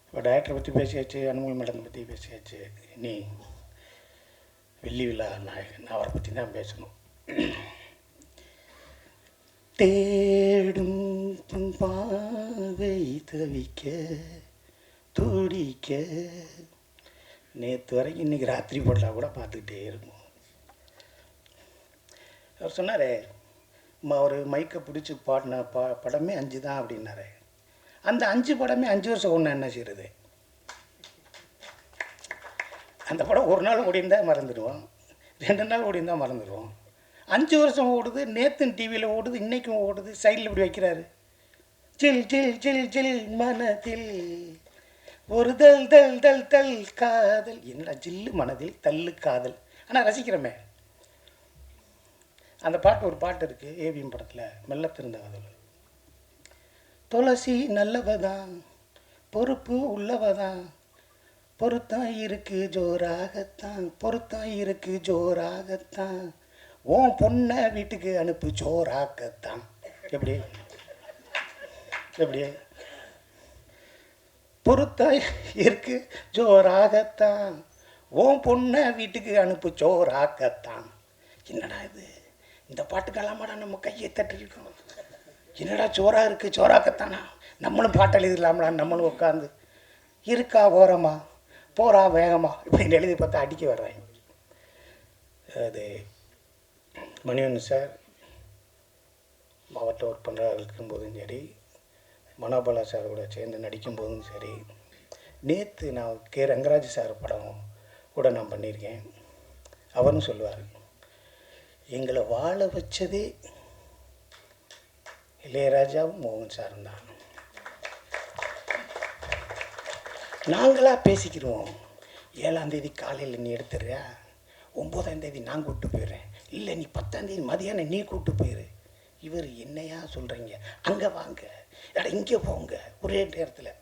இப்போ டைரக்டரை பற்றி பேசியாச்சு, அனுமதி மேடம் பற்றி பேசியாச்சு. இனி வெள்ளி விழா நாயகன் அவரை பற்றி தான் பேசணும். தேடும் பாவை தவிக்க துடிக்க, நேற்று வரைக்கும் இன்றைக்கி ராத்திரி போட்டா கூட பார்த்துக்கிட்டே இருக்கும். அவர் சொன்னார், ஒரு மைக்கை பிடிச்சி பாடின படமே 5 தான் அப்படின்னாரு. அந்த 5 படமே 5 வருஷம் ஒன்று என்ன செய்கிறது? அந்த படம் ஒரு நாள் ஓடிந்தால் மறந்துடுவோம், 2 நாள் ஓடிந்தால் மறந்துடுவோம். 5 வருஷம் ஓடுது, நேற்று டிவியில் ஓடுது, இன்றைக்கும் ஓடுது. சைடில் இப்படி வைக்கிறாரு, ஜில் ஜில் ஜில் ஜில் மனதில் ஒரு தல் தல் தல் தல் காதல். என்னடா ஜில்லு மனதில் தள்ளு காதல். ஆனால் ரசிக்கிறோமே. அந்த பாட்டு, ஒரு பாட்டு இருக்குது ஏவிஎம் படத்தில், மெல்ல திருந்த காதல். துளசி நல்லவதான், பொறுப்பு உள்ளவதான், பொருத்தம் இருக்கு ஜோராகத்தான், பொருத்தம் இருக்கு ஜோராகத்தான், ஓன் பொண்ணை வீட்டுக்கு அனுப்பு ஜோராகத்தான். எப்படி எப்படி பொருத்தம் இருக்கு ஜோராகத்தான், ஓன் பொண்ணை வீட்டுக்கு அனுப்பு ஜோராகத்தான். என்னடா இது, இந்த பாட்டுக்கெல்லாமாடா நம்ம கையை தட்டிருக்கோம். என்னடா சோறா இருக்குது சோறாக்கத்தானா, நம்மளும் பாட்டு எழுதிடலாம்டா. நம்மளும் உட்காந்து இருக்கா ஓரமா போகிறா வேகமா இப்படின்னு எழுதி பார்த்தா அடிக்க வர்றாங்க. அது மணிவண்ணன் சார் மாவட்ட ஒர்க் பண்ணுறா இருக்கும்போதும் சரி, மனோபாலா சார் கூட சேர்ந்து நடிக்கும்போதும் சரி, நேற்று நான் கே ரங்கராஜ் சார் படம் கூட நான் பண்ணியிருக்கேன். அவரும் சொல்லுவார், எங்களை வாழ வச்சதே இளையராஜாவும் மோகன் சாரும் தான். நாங்களாக பேசிக்கிடுவோம். 7ஆம் தேதி காலையில் நீ எடுத்துடுறியா, 9ஆம் தேதி நான் கூப்பிட்டு போயிடுறேன், இல்லை நீ 10ஆம் தேதி மதியானம் நீ கூப்பிட்டு போயிரு. இவர் என்னையா சொல்கிறீங்க, அங்கே வாங்க, இடம் இங்கே போங்க, ஒரே நேரத்தில்.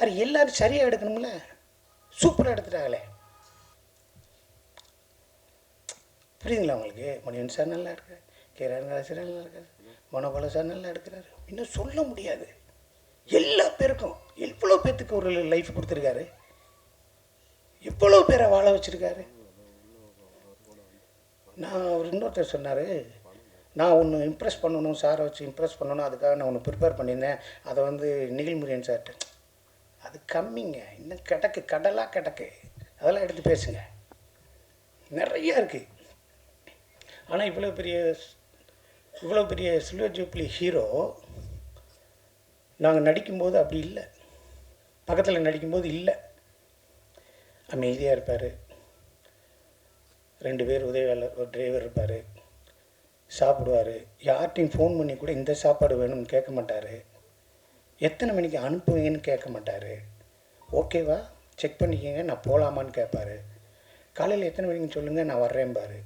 அது எல்லோரும் சரியாக எடுக்கணும்ல, சூப்பராக எடுத்துட்டாங்களே. புரியுதுங்களா உங்களுக்கு? மணிவன் சார் நல்லா எடுக்கிறார், கே ரங்கராஜ் சார் நல்லா இருக்கார், மனோபாலா சார் நல்லா எடுக்கிறாரு. இன்னும் சொல்ல முடியாது. எல்லா பேருக்கும் எவ்வளோ பேர்த்துக்கு ஒரு லைஃப் கொடுத்துருக்காரு, எவ்வளோ பேரை வாழ வச்சுருக்காரு. நான் அவர் இன்னொருத்தர் சொன்னார், நான் ஒன்று இம்ப்ரெஸ் பண்ணணும், சாரை வச்சு இம்ப்ரெஸ் பண்ணணும், அதுக்காக நான் ஒன்று ப்ரிப்பேர் பண்ணியிருந்தேன், அதை வந்து நிகில்முரியன் சார்ட்ட. அது கம்மிங்க, இன்னும் கிடக்கு, கடலாக கிடக்கு, அதெல்லாம் எடுத்து பேசுங்க, நிறையா இருக்குது. ஆனால் இவ்வளோ பெரிய சில்வர் ஜூப்ளி ஹீரோ நாங்கள் நடிக்கும்போது அப்படி இல்லை, பக்கத்தில் நடிக்கும்போது இல்லை. அமைதியாக இருப்பார், 2 பேர் உதவியாளர், ஒரு டிரைவர் இருப்பார், சாப்பிடுவார். யார்ட்டையும் ஃபோன் பண்ணி கூட இந்த சாப்பாடு வேணும்னு கேட்க மாட்டார், எத்தனை மணிக்கு அனுப்புவீங்கன்னு கேட்க மாட்டார். ஓகேவா செக் பண்ணிக்கோங்க, நான் போகலாமான்னு கேட்பார். காலையில் எத்தனை மணிக்குன்னு சொல்லுங்கள், நான் வர்றேன்பார்.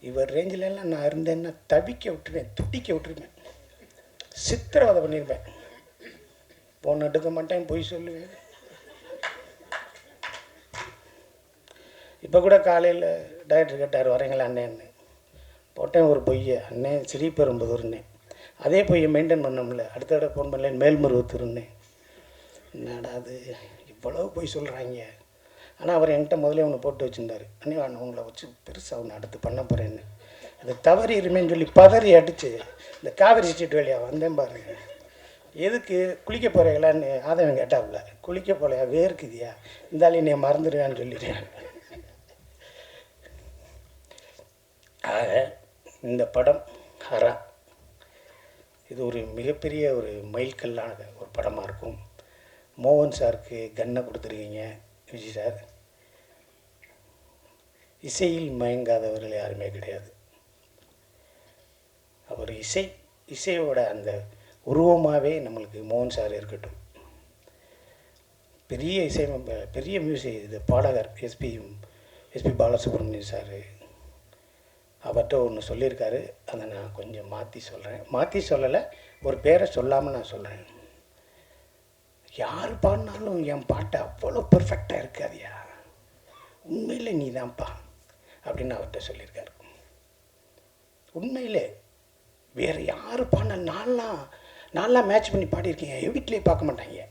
இவர் ரேஞ்சிலெல்லாம் நான் இருந்தேன்னா தவிக்க விட்டுருவேன், துடிக்க விட்டுருவேன், சித்திரவதை பண்ணியிருப்பேன். ஃபோன் எடுக்க மாட்டேன், பொய் சொல்லுவேன். இப்போ கூட காலையில் டாக்டர் கேட்டார், வரீங்களா அண்ணேன்னு. போட்டேன் ஒரு பொய்யை, அண்ணன் ஸ்ரீபெரும்புதூர்னே. அதே பொய்யை மெயின்டைன் பண்ணோம்ல, அடுத்த தடவை ஃபோன் பண்ணல மேல்மருவத்தூர்னேன். என்னடா அது இவ்வளோ பொய் சொல்கிறாங்க. ஆனால் அவர் என்கிட்ட முதலே ஒன்று போட்டு வச்சுருந்தார், அண்ணே நான் உங்களை வச்சு பெருசாக ஒன்று அடுத்து பண்ண போகிறேன்னு. அது தவறி இருமேன்னு சொல்லி பதறி அடித்து இந்த காவிரி ஸ்ட்ரீட் வழியாக வந்தேன் பாருங்க. எதுக்கு குளிக்க போகிறீங்களான்னு ஆதவன் கேட்டாப்புல. குளிக்க போகலையா, வேர்க்குதியா, இருந்தாலும் நீ மறந்துடுவேன்னு சொல்லிடுறேன். ஆக இந்த படம் ஹரா இது ஒரு மிகப்பெரிய ஒரு மைல்கல்லான ஒரு படமாக இருக்கும். மோகன் சாருக்கு கன்னை கொடுத்துருக்கீங்க. விஜய் சார், இசையில் மயங்காதவர்கள் யாருமே கிடையாது. அவர் இசையோட அந்த உருவமாகவே நம்மளுக்கு மோகன் சார் இருக்கட்டும். பெரிய மியூசிக் இது பாடகர் எஸ்பி பாலசுப்ரமணியம் சார் அவர்கிட்ட ஒன்று சொல்லியிருக்காரு. அதை நான் கொஞ்சம் மாற்றி சொல்லலை, ஒரு பேரை சொல்லாமல் நான் சொல்கிறேன். யார் பாடினாலும் என் பாட்டு அவ்வளோ பெர்ஃபெக்டாக இருக்காதியா, உண்மையிலே நீ தான்ப்பா அப்படின்னு அவர்கிட்ட சொல்லியிருக்காரு. உண்மையிலே வேறு யார் பாடின நான்லாம் மேட்ச் பண்ணி பாடியிருக்கீங்க, வீட்டிலே பார்க்க மாட்டாங்க.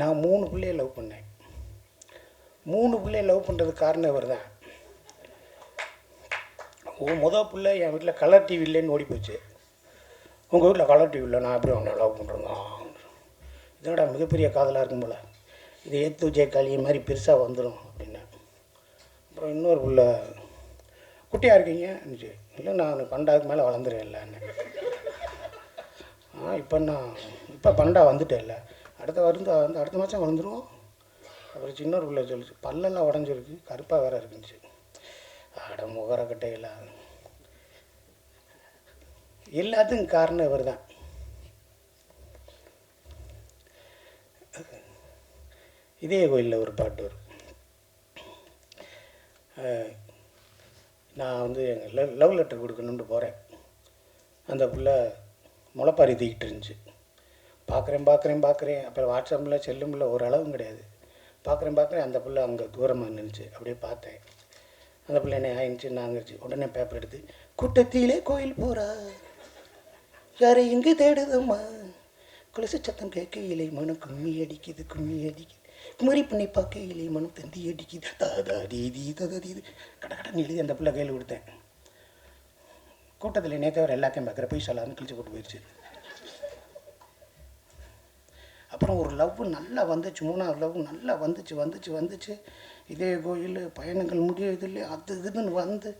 நான் 3 பிள்ளைய லவ் பண்ணேன். 3 பிள்ளைய லவ் பண்ணுறதுக்கு காரணம் இவர் தான். முதல் பிள்ளை என் வீட்டில் கலர் டிவி இல்லைன்னு ஓடி போச்சு. உங்கள் வீட்டில் கலர் டிவி இல்லை, நான் எப்படி அவனை லவ் பண்ணுறேன்? இதோட மிகப்பெரிய காதலாக இருக்கும் போல், இது ஏத்து ஜெயக்காளி மாதிரி பெருசாக வந்துடும் அப்படின்னு. அப்புறம் இன்னொரு பிள்ளை குட்டியாக இருக்கீங்க இருந்துச்சு. இல்லை நான் 12க்கு மேலே வளர்ந்துருவேன் இல்லைன்னு. இப்போ 12 வந்துட்டேன் இல்லை, அடுத்த மாதம் வளர்ந்துருவோம். அப்புறம் சின்ன பிள்ளை சொல்லிச்சு, பல்லெல்லாம் உடஞ்சிருக்கு, கருப்பாக வேறு இருக்குந்துச்சு. அட முகரக்கட்டையில் எல்லாத்துக்கும் காரணம் இவர் தான். இதே கோயிலில் ஒரு பாட்டு வரும். நான் வந்து எங்கள் லவ் லெட்டர் கொடுக்கணுன்ட்டு போகிறேன். அந்த பிள்ளை முளைப்பாரி தூக்கிட்டு இருந்துச்சு. பார்க்குறேன். அப்புறம் வாட்ஸ்அப்பில் செல்லுமில்ல ஒரு அளவும் கிடையாது. பார்க்குறேன். அந்த பிள்ளை அங்கே தூரமாக நின்றுச்சு. அப்படியே பார்த்தேன். அந்த பிள்ளை என்ன ஆயிடுச்சு, நாங்கிடுச்சு. உடனே பேப்பர் எடுத்து, கூட்டத்திலே கோயில் போகிறா, யாரை எங்கே தேடுதம்மா, குலசு சத்தம் கேட்கையிலே மனம் கும்மி அடிக்குது. குமரி பண்ணி பார்க்கையிலே மனம் தந்தி அடிக்குது. ததீது கடன்னு எழுதி அந்த பிள்ளை கையில் கொடுத்தேன். கூட்டத்தில் நேற்றவர் எல்லாத்தையும் பார்க்குற போய் சொல்லாமல் கிழிச்சு போட்டு போயிடுச்சு. அப்புறம் ஒரு லவ் நல்லா வந்துச்சு, 3வது லவ் நல்லா வந்துச்சு. இதே கோயில் பயணங்கள் முடியுது இல்லையா, அது இதுன்னு வந்து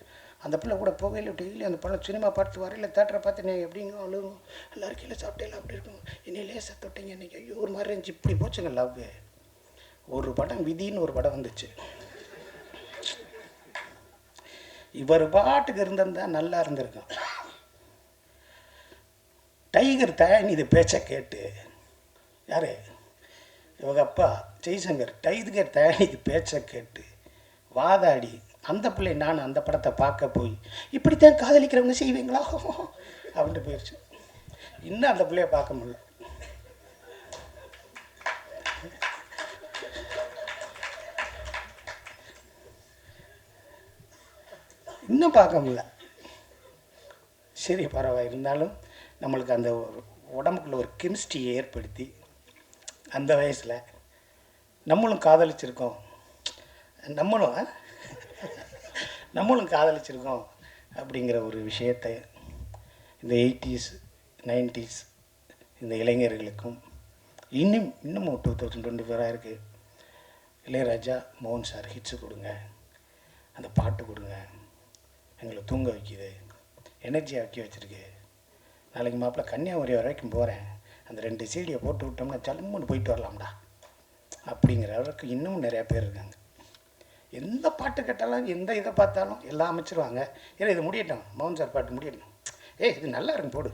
அந்த பிள்ளை கூட போகையில் டெய்லி அந்த படம் சினிமா பார்த்து வரையில் தேட்டரை பார்த்து நீங்கள் எப்படிங்க அழுகும், எல்லாரும் கீழே சாப்பிட்டேல அப்படி இருக்கும், என்னை லேசாக தொட்டிங்க இன்றைக்கி, ஐயோ ஒரு மாதிரி இருந்துச்சு. இப்படி போச்சுங்க லவ். ஒரு படம் விதின்னு ஒரு படம் வந்துச்சு. இவர் பாட்டுக்கு இருந்திருந்தா நல்லா இருந்திருக்கும். டைகர் தயாநிதி பேச்சை கேட்டு, யார் இவங்க அப்பா ஜெய்சங்கர், டைகர் தயாநிதி பேச்சை கேட்டு வாதாடி அந்த பிள்ளை நான் அந்த படத்தை பார்க்க போய் இப்படித்தான் காதலிக்கிறவங்க செய்வீங்களா அப்படின்ட்டு போயிடுச்சு. இன்னும் அந்த பிள்ளைய பார்க்க முடியல. இன்னும் பார்க்க முடியல. சரி பரவாயில்ல, இருந்தாலும் நம்மளுக்கு அந்த உடம்புக்குள்ள ஒரு கெமிஸ்ட்ரியை ஏற்படுத்தி அந்த வயசில் நம்மளும் காதலிச்சிருக்கோம் அப்படிங்கிற ஒரு விஷயத்தை இந்த 80s 90s இந்த இளைஞர்களுக்கும் இன்னும் 2024 இருக்குது. இளையராஜா மோகன் சார் ஹிட்ஸு கொடுங்க, அந்த பாட்டு கொடுங்க, எங்களை தூங்க வைக்கிது, எனர்ஜியாக வைக்க வச்சுருக்கு. நாளைக்கு மாப்பிள்ளை கன்னியாகுமரி வரைக்கும் போகிறேன், அந்த 2 சீடியை போட்டு விட்டோம்னா ஜல்முன்னு போயிட்டு வரலாம்டா அப்படிங்கிற அளவுக்கு இன்னும் நிறையா பேர் இருக்காங்க. எந்த பாட்டு கேட்டாலும் எந்த இதை பார்த்தாலும் எல்லாம் அமைச்சிருவாங்க. ஏன்னா இது முடியட்டும், மோகன் சார் பாட்டு முடியட்டும், இது நல்லா இருக்கும் போடு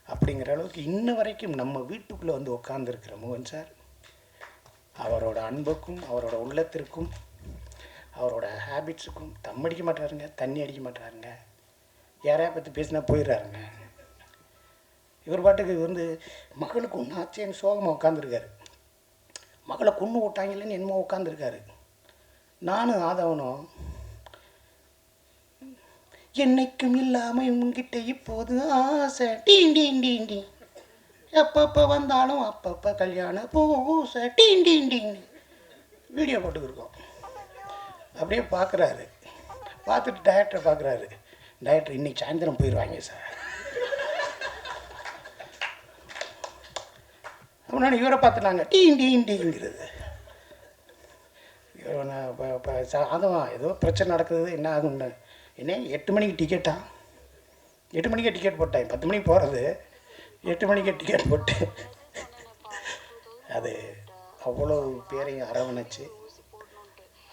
அப்படிங்கிற அளவுக்கு இன்ன வரைக்கும் நம்ம வீட்டுக்குள்ளே வந்து உட்காந்துருக்கிற மோகன் சார், அவரோட அன்புக்கும் அவரோட உள்ளத்திற்கும் அவரோட ஹேபிட்ஸுக்கும் தம் அடிக்க மாட்டாருங்க, தண்ணி அடிக்க மாட்டாருங்க, யாரையா பற்றி பேசினா போயிடுறாருங்க. இவர் பாட்டுக்கு வந்து மகளுக்கு ஒன்றாச்சேன்னு சோகமாக உட்காந்துருக்காரு. மகளை கொன்று விட்டாங்களேன்னு என்னமோ உட்காந்துருக்காரு. நானும் ஆதவனும் என்னைக்கும் இல்லாமல் உங்ககிட்ட இப்போது ஆசை டீன் எப்பப்போ வந்தாலும் அப்பப்போ கல்யாண பூசை டீன் வீடியோ போட்டுக்கிருக்கோம். அப்படியே பார்க்குறாரு. பார்த்துட்டு டைரக்டரை பார்க்குறாரு. டைரக்டர் இன்னைக்கு சாயந்தரம் போயிடுவாங்க சார். முன்னாடி இவரை பார்த்துட்டாங்க டீங்கிறது. அதுவும் ஏதோ பிரச்சனை நடக்குது, என்ன ஆகும்னு. என்ன 8 மணிக்கு டிக்கெட்டா? 8 மணிக்கே டிக்கெட் போட்டேன். 10 மணிக்கு போகிறது, 8 மணிக்கே டிக்கெட் போட்டு அது அவ்வளோ பேரையும் அரவணைச்சு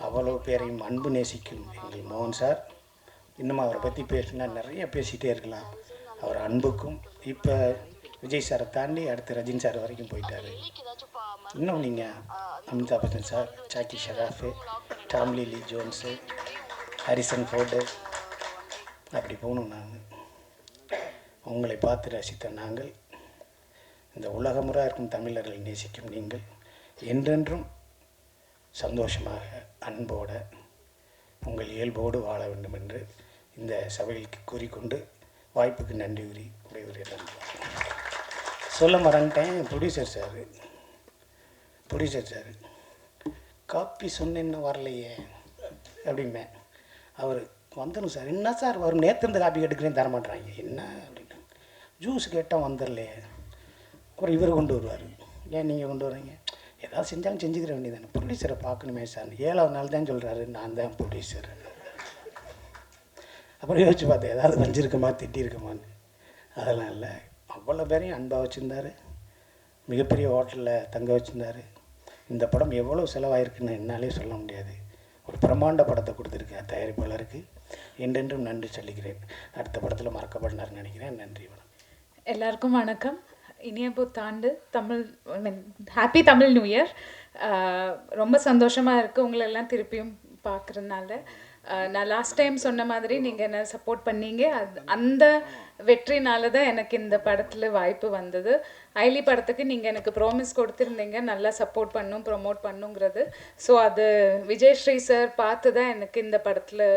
அவ்வளோ பேரையும் அன்பு நேசிக்கும் எங்கள் மோகன் சார். இன்னும் அவரை பற்றி பேசினா நிறைய பேசிகிட்டே இருக்கலாம். அவர் அன்புக்கும் இப்போ விஜய் சாரை தாண்டி அடுத்து ரஜினி சார் வரைக்கும் போயிட்டார். இன்னும் நீங்கள் Amitabh Bachchan sir, Jackie Shroff, Tom Lee Jones, Harrison Ford அப்படி போகணும். நாங்கள் உங்களை பார்த்து ரசித்த நாங்கள், இந்த உலகமுறை இருக்கும் தமிழர்களை நேசிக்கும் நீங்கள், என்றென்றும் சந்தோஷமாக அன்போட உங்கள் இயல்போடு வாழ வேண்டும் என்று இந்த சபைக்கு கூறிக்கொண்டு வாய்ப்புக்கு நன்றி கூறி விடைபெறுகிறேன். சொல்ல மறந்துட்டேன். ப்ரொடியூசர் சார் காப்பி சொன்னேன்னு வரலையே அப்படிமே. அவர் வந்துடும் சார். என்ன சார் வரும், நேற்று காப்பி கேட்டுக்கிறேன் தரமாட்டுறாங்க என்ன அப்படின்னு. ஜூஸ் கேட்டால் வந்துடலையே. அப்புறம் இவர் கொண்டு வருவார். ஏன் நீங்கள் கொண்டு வர்றீங்க? ஏதாவது செஞ்சாலும் செஞ்சுக்கிற வேண்டியதானே. ப்ரொடியூசரை பார்க்கணுமே சார். 7வது நாள் தான் சொல்கிறாரு நான் தான் ப்ரொடியூசர். அப்புறம் யோசிச்சு பார்த்தேன் ஏதாவது வஞ்சிருக்குமா திட்டிருக்குமான்னு. அதெல்லாம் இல்லை. அவ்வளோ பேரையும் அன்பாக வச்சுருந்தார். மிகப்பெரிய ஹோட்டலில் தங்க வச்சுருந்தார். இந்த படம் எவ்வளோ செலவாயிருக்குன்னு என்னாலே சொல்ல முடியாது. ஒரு பிரம்மாண்ட படத்தை கொடுத்துருக்கேன் தயாரிப்பாளருக்கு. என்றென்றும் நன்றி சொல்லிக்கிறேன். அடுத்த படத்தில் மறக்கப்படனார்னு நினைக்கிறேன். நன்றி. வணக்கம். எல்லாருக்கும் வணக்கம். இனிய புத்தாண்டு. Tamil happy Tamil new year. ரொம்ப சந்தோஷமாக இருக்குது உங்களெல்லாம் திருப்பியும் பார்க்குறதுனால. நான் லாஸ்ட் டைம் சொன்ன மாதிரி நீங்கள் என்ன சப்போர்ட் பண்ணீங்க. அந்த வெற்றினால தான் எனக்கு இந்த படத்தில் வாய்ப்பு வந்தது. ஐலி படத்துக்கு நீங்கள் எனக்கு ப்ராமிஸ் கொடுத்துருந்தீங்க நல்லா சப்போர்ட் பண்ணும் ப்ரொமோட் பண்ணுங்கிறது. ஸோ அது விஜயஸ்ரீ சார் பார்த்து தான் எனக்கு இந்த படத்தில்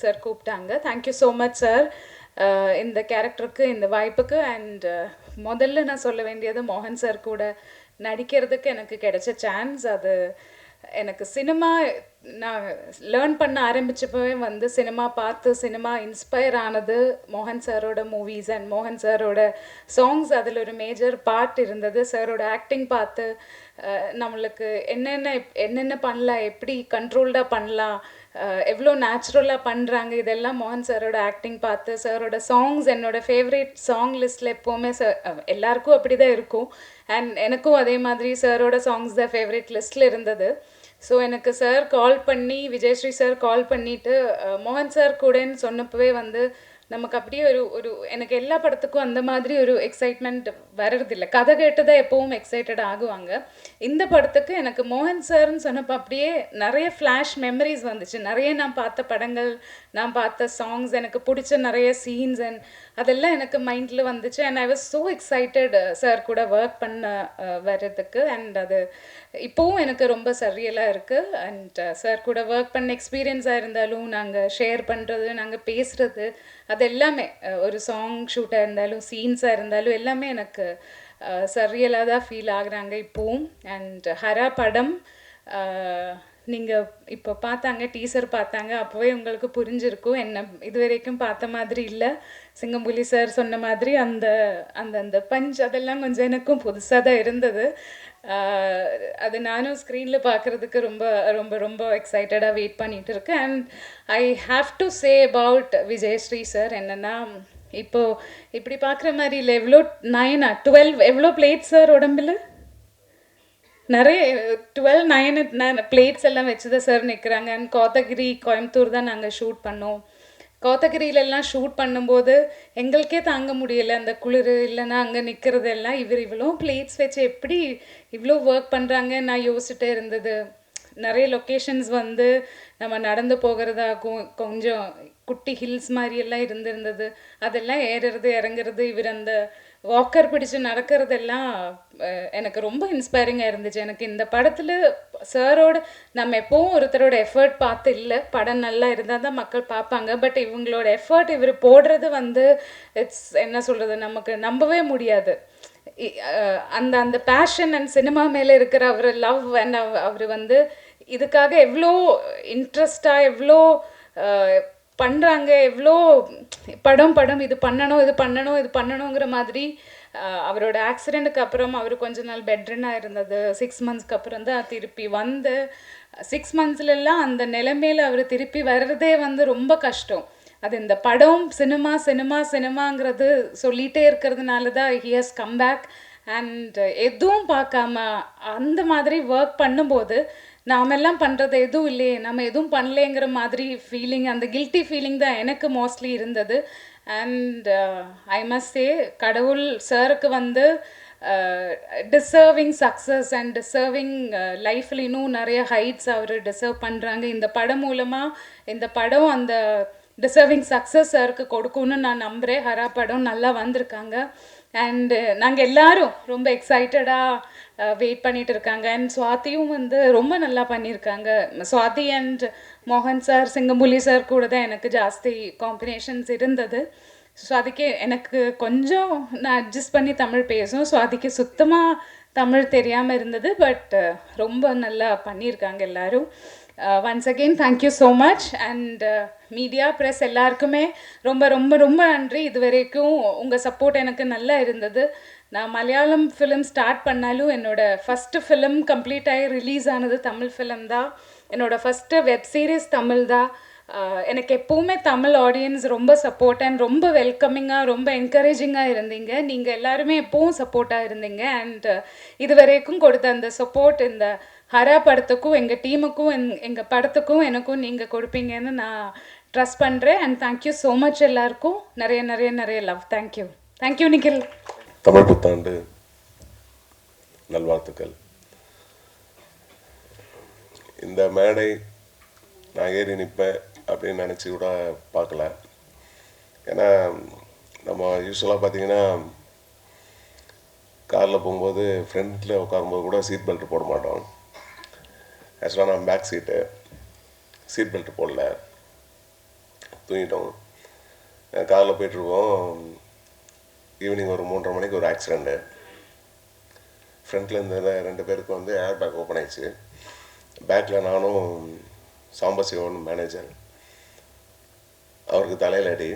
சார் கூப்பிட்டாங்க. தேங்க்யூ ஸோ மச் சார் இந்த கேரக்டருக்கு இந்த வாய்ப்புக்கு. அண்ட் முதல்ல நான் சொல்ல வேண்டியது மோகன் சார் கூட நடிக்கிறதுக்கு எனக்கு கிடைச்ச சான்ஸ். அது எனக்கு சினிமா நான் லேர்ன் பண்ண ஆரம்பித்தப்பவே சினிமா பார்த்து சினிமா இன்ஸ்பயர் ஆனது மோகன் சாரோட மூவிஸ் அண்ட் மோகன் சாரோட சாங்ஸ். அதில் ஒரு மேஜர் பார்ட் இருந்தது. சாரோட ஆக்டிங் பார்த்து நம்மளுக்கு என்னென்ன பண்ணலாம், எப்படி கண்ட்ரோல்டாக பண்ணலாம், எவ்வளோ நேச்சுரலாக பண்ணுறாங்க, இதெல்லாம் மோகன் சாரோட ஆக்டிங் பார்த்து. சாரோட சாங்ஸ் என்னோடய ஃபேவரேட் சாங் லிஸ்ட்டில் எப்போவுமே எல்லாருக்கும் அப்படி தான் இருக்கும். அண்ட் எனக்கும் அதே மாதிரி சாரோட சாங்ஸ் தான் ஃபேவரேட் லிஸ்ட்டில் இருந்தது. ஸோ எனக்கு சார் கால் பண்ணி விஜயஸ்ரீ சார் கால் பண்ணிவிட்டு மோகன் சார் கூடன்னு சொன்னப்பவே நமக்கு அப்படியே ஒரு எனக்கு எல்லா படத்துக்கும் அந்த மாதிரி ஒரு எக்ஸைட்மெண்ட் வர்றதில்லை. கதை கேட்டு தான் எப்போவும் எக்ஸைட்டட் ஆகுவாங்க. இந்த படத்துக்கு எனக்கு மோகன் சார்ன்னு சொன்னப்போ அப்படியே நிறைய ஃப்ளாஷ் மெமரிஸ் வந்துச்சு. நிறைய நான் பார்த்த படங்கள், நான் பார்த்த சாங்ஸ், எனக்கு பிடிச்ச நிறைய சீன்ஸ் அண்ட் அதெல்லாம் எனக்கு மைண்டில் வந்துச்சு. And I was so excited sir கூட ஒர்க் பண்ண வர்றதுக்கு. அண்ட் அது இப்போவும் எனக்கு ரொம்ப சரியலாக இருக்குது. அண்ட் சார் கூட ஒர்க் பண்ண எக்ஸ்பீரியன்ஸாக இருந்தாலும், நாங்கள் ஷேர் பண்ணுறது, நாங்கள் பேசுகிறது, அது எல்லாமே ஒரு சாங் ஷூட்டாக இருந்தாலும் சீன்ஸாக இருந்தாலும் எல்லாமே எனக்கு சரியலாக தான் ஃபீல் ஆகுறாங்க இப்போவும். அண்ட் ஹரா படம் நீங்கள் இப்போ பார்த்தாங்க, டீசர் பார்த்தாங்க, அப்போவே உங்களுக்கு புரிஞ்சிருக்கும் என்ன இது வரைக்கும் பார்த்த மாதிரி இல்லை. சிங்கம்புலி சார் சொன்ன மாதிரி அந்த அந்த அந்த பஞ்ச் அதெல்லாம் கொஞ்சம் எனக்கும் புதுசாக தான் இருந்தது. அது நானும் ஸ்க்ரீனில் பார்க்குறதுக்கு ரொம்ப ரொம்ப ரொம்ப எக்ஸைட்டடாக வெயிட் பண்ணிகிட்டு இருக்கேன். And I have to say about Vijayasri sir என்னென்னா, இப்போது இப்படி பார்க்குற மாதிரி இல்லை, எவ்வளோ 12 எவ்வளோ பிளேட் சார் உடம்பில் நிறைய 12 9 பிளேட்ஸ் எல்லாம் வச்சு தான் சார் நிற்கிறாங்க. அண்ட் கோத்தகிரி கோயம்புத்தூர் தான் நாங்கள் ஷூட் பண்ணோம். கோத்தகிரியிலெல்லாம் ஷூட் பண்ணும்போது எங்களுக்கே தாங்க முடியலை அந்த குளிர். இல்லைன்னா அங்கே நிற்கிறதெல்லாம் இவ்வளோ பிளேட்ஸ் வச்சு எப்படி இவ்வளோ ஒர்க் பண்ணுறாங்க நான் யோசிச்சுட்டே இருந்தது. நிறைய லொக்கேஷன்ஸ் நம்ம நடந்து போகிறதாகும், கொஞ்சம் குட்டி ஹில்ஸ் மாதிரியெல்லாம் இருந்திருந்தது. அதெல்லாம் ஏறுறது இறங்குறது, இவர் அந்த வாக்கர் பிடிச்சு நடக்கிறதெல்லாம் எனக்கு ரொம்ப இன்ஸ்பைரிங்காக இருந்துச்சு. எனக்கு இந்த படத்தில் சாரோட நம்ம எப்போவும் ஒருத்தரோட எஃபர்ட் பார்த்து இல்லை, படம் நல்லா இருந்தால் தான் மக்கள் பார்ப்பாங்க. பட் இவங்களோட எஃபர்ட் இவர் போடுறது இட்ஸ் என்ன சொல்கிறது, நமக்கு நம்பவே முடியாது. அந்த அந்த பேஷன் அண்ட் சினிமா மேலே இருக்கிற அவர் லவ் அண்ட் அவர் இதுக்காக எவ்வளோ இன்ட்ரெஸ்டாக எவ்வளோ பண்ணுறாங்க, எவ்வளோ படம் இது பண்ணணுங்கிற மாதிரி. அவரோட ஆக்சிடெண்ட்டுக்கு அப்புறம் அவர் கொஞ்ச நாள் பெட்ரினாக இருந்தது. 6 மந்த்ஸ்க்கு அப்புறம் தான் திருப்பி 6 மந்த்ஸ்லாம் அந்த நிலைமையில் அவர் திருப்பி வர்றதே ரொம்ப கஷ்டம். அது இந்த படம் சினிமாங்கிறது சொல்லிகிட்டே இருக்கிறதுனால தான் he has come back. And எதுவும் பார்க்காம அந்த மாதிரி ஒர்க் பண்ணும்போது நாமெல்லாம் பண்ணுறது எதுவும் இல்லையே, நம்ம எதுவும் பண்ணலேங்கிற மாதிரி ஃபீலிங், அந்த கில்ட்டி ஃபீலிங் தான் எனக்கு மோஸ்ட்லி இருந்தது. அண்ட் ஐ மஸ்ட் சே, கடவுள் சாருக்கு டிசர்விங் சக்ஸஸ் அண்ட் டிசர்விங் லைஃப்பில் இன்னும் நிறைய ஹைட்ஸ் அவர் டிசர்வ் பண்ணுறாங்க. இந்த படம் மூலமாக இந்த படம் அந்த டிசர்விங் சக்ஸஸ் சாருக்கு கொடுக்கும்னு நான் நம்புகிறேன். ஹரா படம் நல்லா வந்திருக்காங்க. அண்டு நாங்கள் எல்லாரும் ரொம்ப எக்ஸைட்டடாக வெயிட் பண்ணிட்டு இருக்காங்க. அண்ட் சுவாதியும் வந்து ரொம்ப நல்லா பண்ணியிருக்காங்க. சுவாதி அண்ட் மோகன் சார், சிங்கம்புலி சார் கூட தான் எனக்கு ஜாஸ்தி காம்பினேஷன்ஸ் இருந்தது. சுவாதிக்கு எனக்கு கொஞ்சம் நான் அட்ஜஸ்ட் பண்ணி தமிழ் பேசும், சுவாதிக்கு சுத்தமாக தமிழ் தெரியாமல் இருந்தது. பட் ரொம்ப நல்லா பண்ணியிருக்காங்க எல்லாரும். Once again thank you so much. And media press எல்லாருக்குமே ரொம்ப ரொம்ப ரொம்ப நன்றி. இது வரைக்கும் உங்கள் சப்போர்ட் எனக்கு நல்லா இருந்தது. நான் மலையாளம் ஃபிலிம் ஸ்டார்ட் பண்ணாலும் என்னோடய ஃபஸ்ட்டு ஃபிலிம் கம்ப்ளீட் ஆகி ரிலீஸ் ஆனது தமிழ் ஃபிலிம் தான். என்னோடய ஃபஸ்ட்டு வெப் சீரிஸ் தமிழ் தான். எனக்கு எப்போவுமே தமிழ் ஆடியன்ஸ் ரொம்ப சப்போர்ட் அண்ட் ரொம்ப வெல்கமிங்காக, ரொம்ப என்கரேஜிங்காக இருந்தீங்க. நீங்கள் எல்லாருமே எப்போவும் சப்போர்ட்டாக இருந்தீங்க. அண்ட் இது வரைக்கும் கொடுத்த அந்த சப்போர்ட் இந்த ஹரா படத்துக்கும், எங்கள் டீமுக்கும், எங்கள் படத்துக்கும் எனக்கும் நீங்கள் கொடுப்பீங்கன்னு நான் ட்ரஸ்ட் பண்ணுறேன். அண்ட் தேங்க்யூ ஸோ மச் எல்லாருக்கும். நிறைய நிறைய நிறைய love. Thank you. Thank you Nikhil. Tamil புத்தாண்டு நல்வாழ்த்துக்கள். இந்த மேடை நான் ஏறி நிற்பேன் அப்படின்னு நினச்சி கூட பார்க்கல. ஏன்னா நம்ம யூஸ்வலாக பார்த்தீங்கன்னா காரில் போகும்போது ஃப்ரண்ட்டில் உட்காரும்போது கூட சீட் பெல்ட் போட மாட்டோம். ஆக்சுவலாக நான் பேக் சீட் பெல்ட் போடல, தூங்கிட்டோம். காரில் போயிட்டுருக்கோம். ஈவினிங் ஒரு 3:30 மணிக்கு ஒரு ஆக்சிடெண்ட்டு. ஃப்ரண்ட்டில் இருந்த 2 பேருக்கு வந்து ஏர் பேக் ஓப்பன் ஆயிடுச்சு. பேக்கில் நானும் சாம்பசிவன் மேனேஜர். அவருக்கு தலையில் அடி.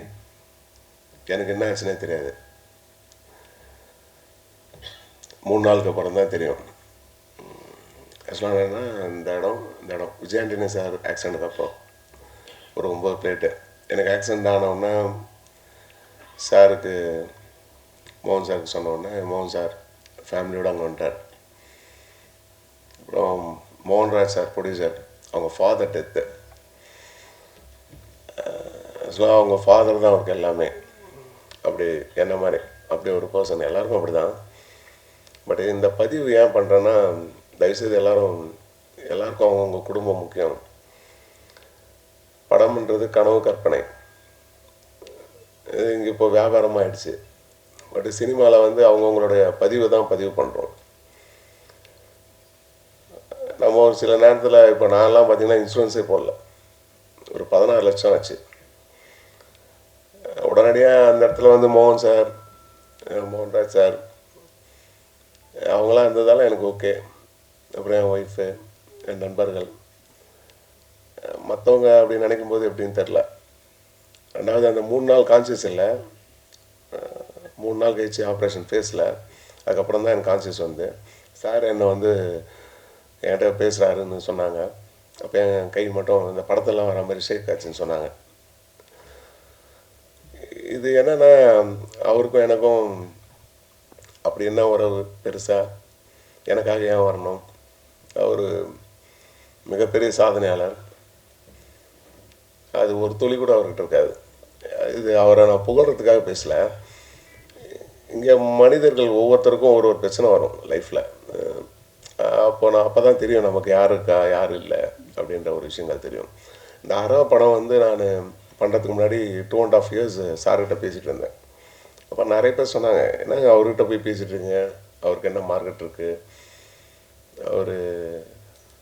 எனக்கு என்ன ஆச்சுன்னே தெரியாது. 3 நாளுக்கு அப்புறம் தான் தெரியும். ஆக்சுவலாக என்னன்னா இந்த இடம் விஜயாண்டனி சார் ஆக்சிடெண்ட்டுக்கு அப்புறம் ஒரு 9 பிளேட்டு. எனக்கு ஆக்சிடெண்ட் ஆனவுடனே சாருக்கு, மோகன் சாருக்கு சொன்னோடனே மோகன் சார் ஃபேமிலியோடு அங்கே வந்துட்டார். அப்புறம் மோகன்ராஜ் சார் ப்ரொடியூசர், அவங்க ஃபாதர் டெத்து. ஸோ அவங்க ஃபாதர் தான் அவருக்கு எல்லாமே. அப்படி என்ன மாதிரி அப்படி ஒரு பர்சன். எல்லாருக்கும் அப்படி தான். பட் இந்த பதிவு ஏன் பண்ணுறேன்னா, தயவுசெய்து எல்லாருக்கும் அவங்கவுங்க குடும்பம் முக்கியம். படம்ன்றது கனவு, கற்பனை. இது இங்கே இப்போ வியாபாரமாகிடுச்சு. பட் சினிமாவில் வந்து அவங்கவுங்களுடைய பதிவை தான் பதிவு பண்ணுறோம். நம்ம ஒரு சில நேரத்தில் இப்போ நான்லாம் பார்த்திங்கன்னா இன்சூரன்ஸே போடல. ஒரு 16 லட்சம் ஆச்சு. உடனடியாக அந்த இடத்துல வந்து மோகன் சார், மோகன்ராஜ் சார் அவங்களாம் இருந்ததால் எனக்கு ஓகே. அப்புறம் என் ஒய்ஃபு, என் நண்பர்கள், மற்றவங்க அப்படி நினைக்கும்போது எப்படின்னு தெரில. ரெண்டாவது அந்த 3 நாள் கான்சியஸ் இல்லை. 3 நாள் கழிச்சு ஆப்ரேஷன் ஃபேஸில். அதுக்கப்புறம் தான் எனக்கு கான்சியஸ் வந்து சார் என்னை வந்து என்கிட்ட பேசுகிறாருன்னு சொன்னாங்க. அப்போ என் கை மட்டும் இந்த படத்தெல்லாம் வர மாதிரி ஷேக் ஆச்சுன்னு சொன்னாங்க. இது என்னென்னா, அவருக்கும் எனக்கும் அப்படி என்ன உறவு பெருசாக, எனக்காக ஏன் வரணும்? அவர் மிகப்பெரிய சாதனையாளர். அது ஒரு துளி கூட அவர்கிட்ட இருக்காது. இது அவரை நான் புகழ்கிறதுக்காக பேசல. இங்கே மனிதர்கள் ஒவ்வொருத்தருக்கும் ஒரு பிரச்சனை வரும் லைஃப்பில். அப்போ தான் தெரியும் நமக்கு யார் இருக்கா யார் இல்லை அப்படின்ற ஒரு விஷயங்கள் தெரியும். இந்த ஹரா படம் வந்து நான் பண்ணுறதுக்கு முன்னாடி 2.5 years சார்கிட்ட பேசிகிட்டு இருந்தேன். அப்போ நிறைய பேர் சொன்னாங்க, என்னங்க அவர்கிட்ட போய் பேசிகிட்டு இருக்கீங்க, அவருக்கு என்ன மார்க்கெட் இருக்குது,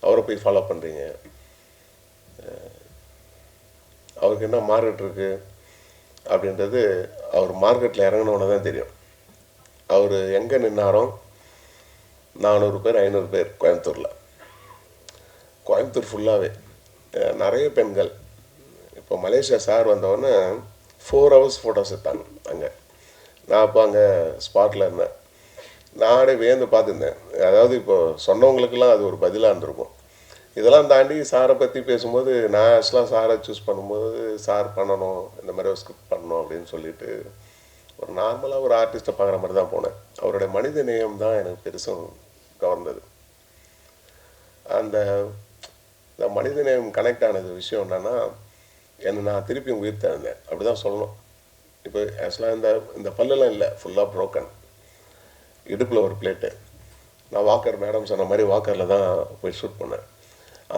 அவரை போய் ஃபாலோ பண்ணுறீங்க, அவருக்கு என்ன மார்க்கெட் இருக்குது அப்படின்றது அவர் மார்க்கெட்டில் இறங்கினோன்னு தான் தெரியும். அவர் எங்கே நின்னாரோ 400 பேர் 500 பேர் கோயம்புத்தூர் ஃபுல்லாகவே நிறைய பெண்கள். இப்போ மலேசியா சார் வந்தவொடனே 4 hours ஃபோட்டோஸ் எடுத்தாங்க அங்கே. நான் அப்போ அங்கே ஸ்பாட்டில் இருந்தேன். நானே வியந்து பார்த்துருந்தேன். அதாவது இப்போ சொன்னவங்களுக்கெல்லாம் அது ஒரு பதிலாக இருந்திருக்கும். இதெல்லாம் தாண்டி சாரை பற்றி பேசும்போது நான் ஆக்சுவலாக சாரை சூஸ் பண்ணும்போது சார் பண்ணணும், இந்த மாதிரி ஒரு ஸ்கிரிப்ட் பண்ணணும் அப்படின்னு சொல்லிட்டு ஒரு நார்மலாக ஒரு ஆர்டிஸ்ட்டை பார்க்குற மாதிரி தான் போனேன். அவருடைய மனித நேயம் தான் எனக்கு பெருசும் கவர்ந்தது. அந்த மனித நேயம் கனெக்ட் ஆனது விஷயம் என்னன்னா, என்னை நான் திருப்பியும் உயிர் தந்தேன் அப்படி தான் சொல்லணும். இப்போ ஆக்சுவலாக இந்த பல்லெல்லாம் இல்லை, ஃபுல்லாக ப்ரோக்கன். இடுப்பில் ஒரு பிளேட்டு. நான் வாக்கர் மேடம் சொன்ன மாதிரி வாக்கரில் தான் போய் ஷூட் பண்ணேன்.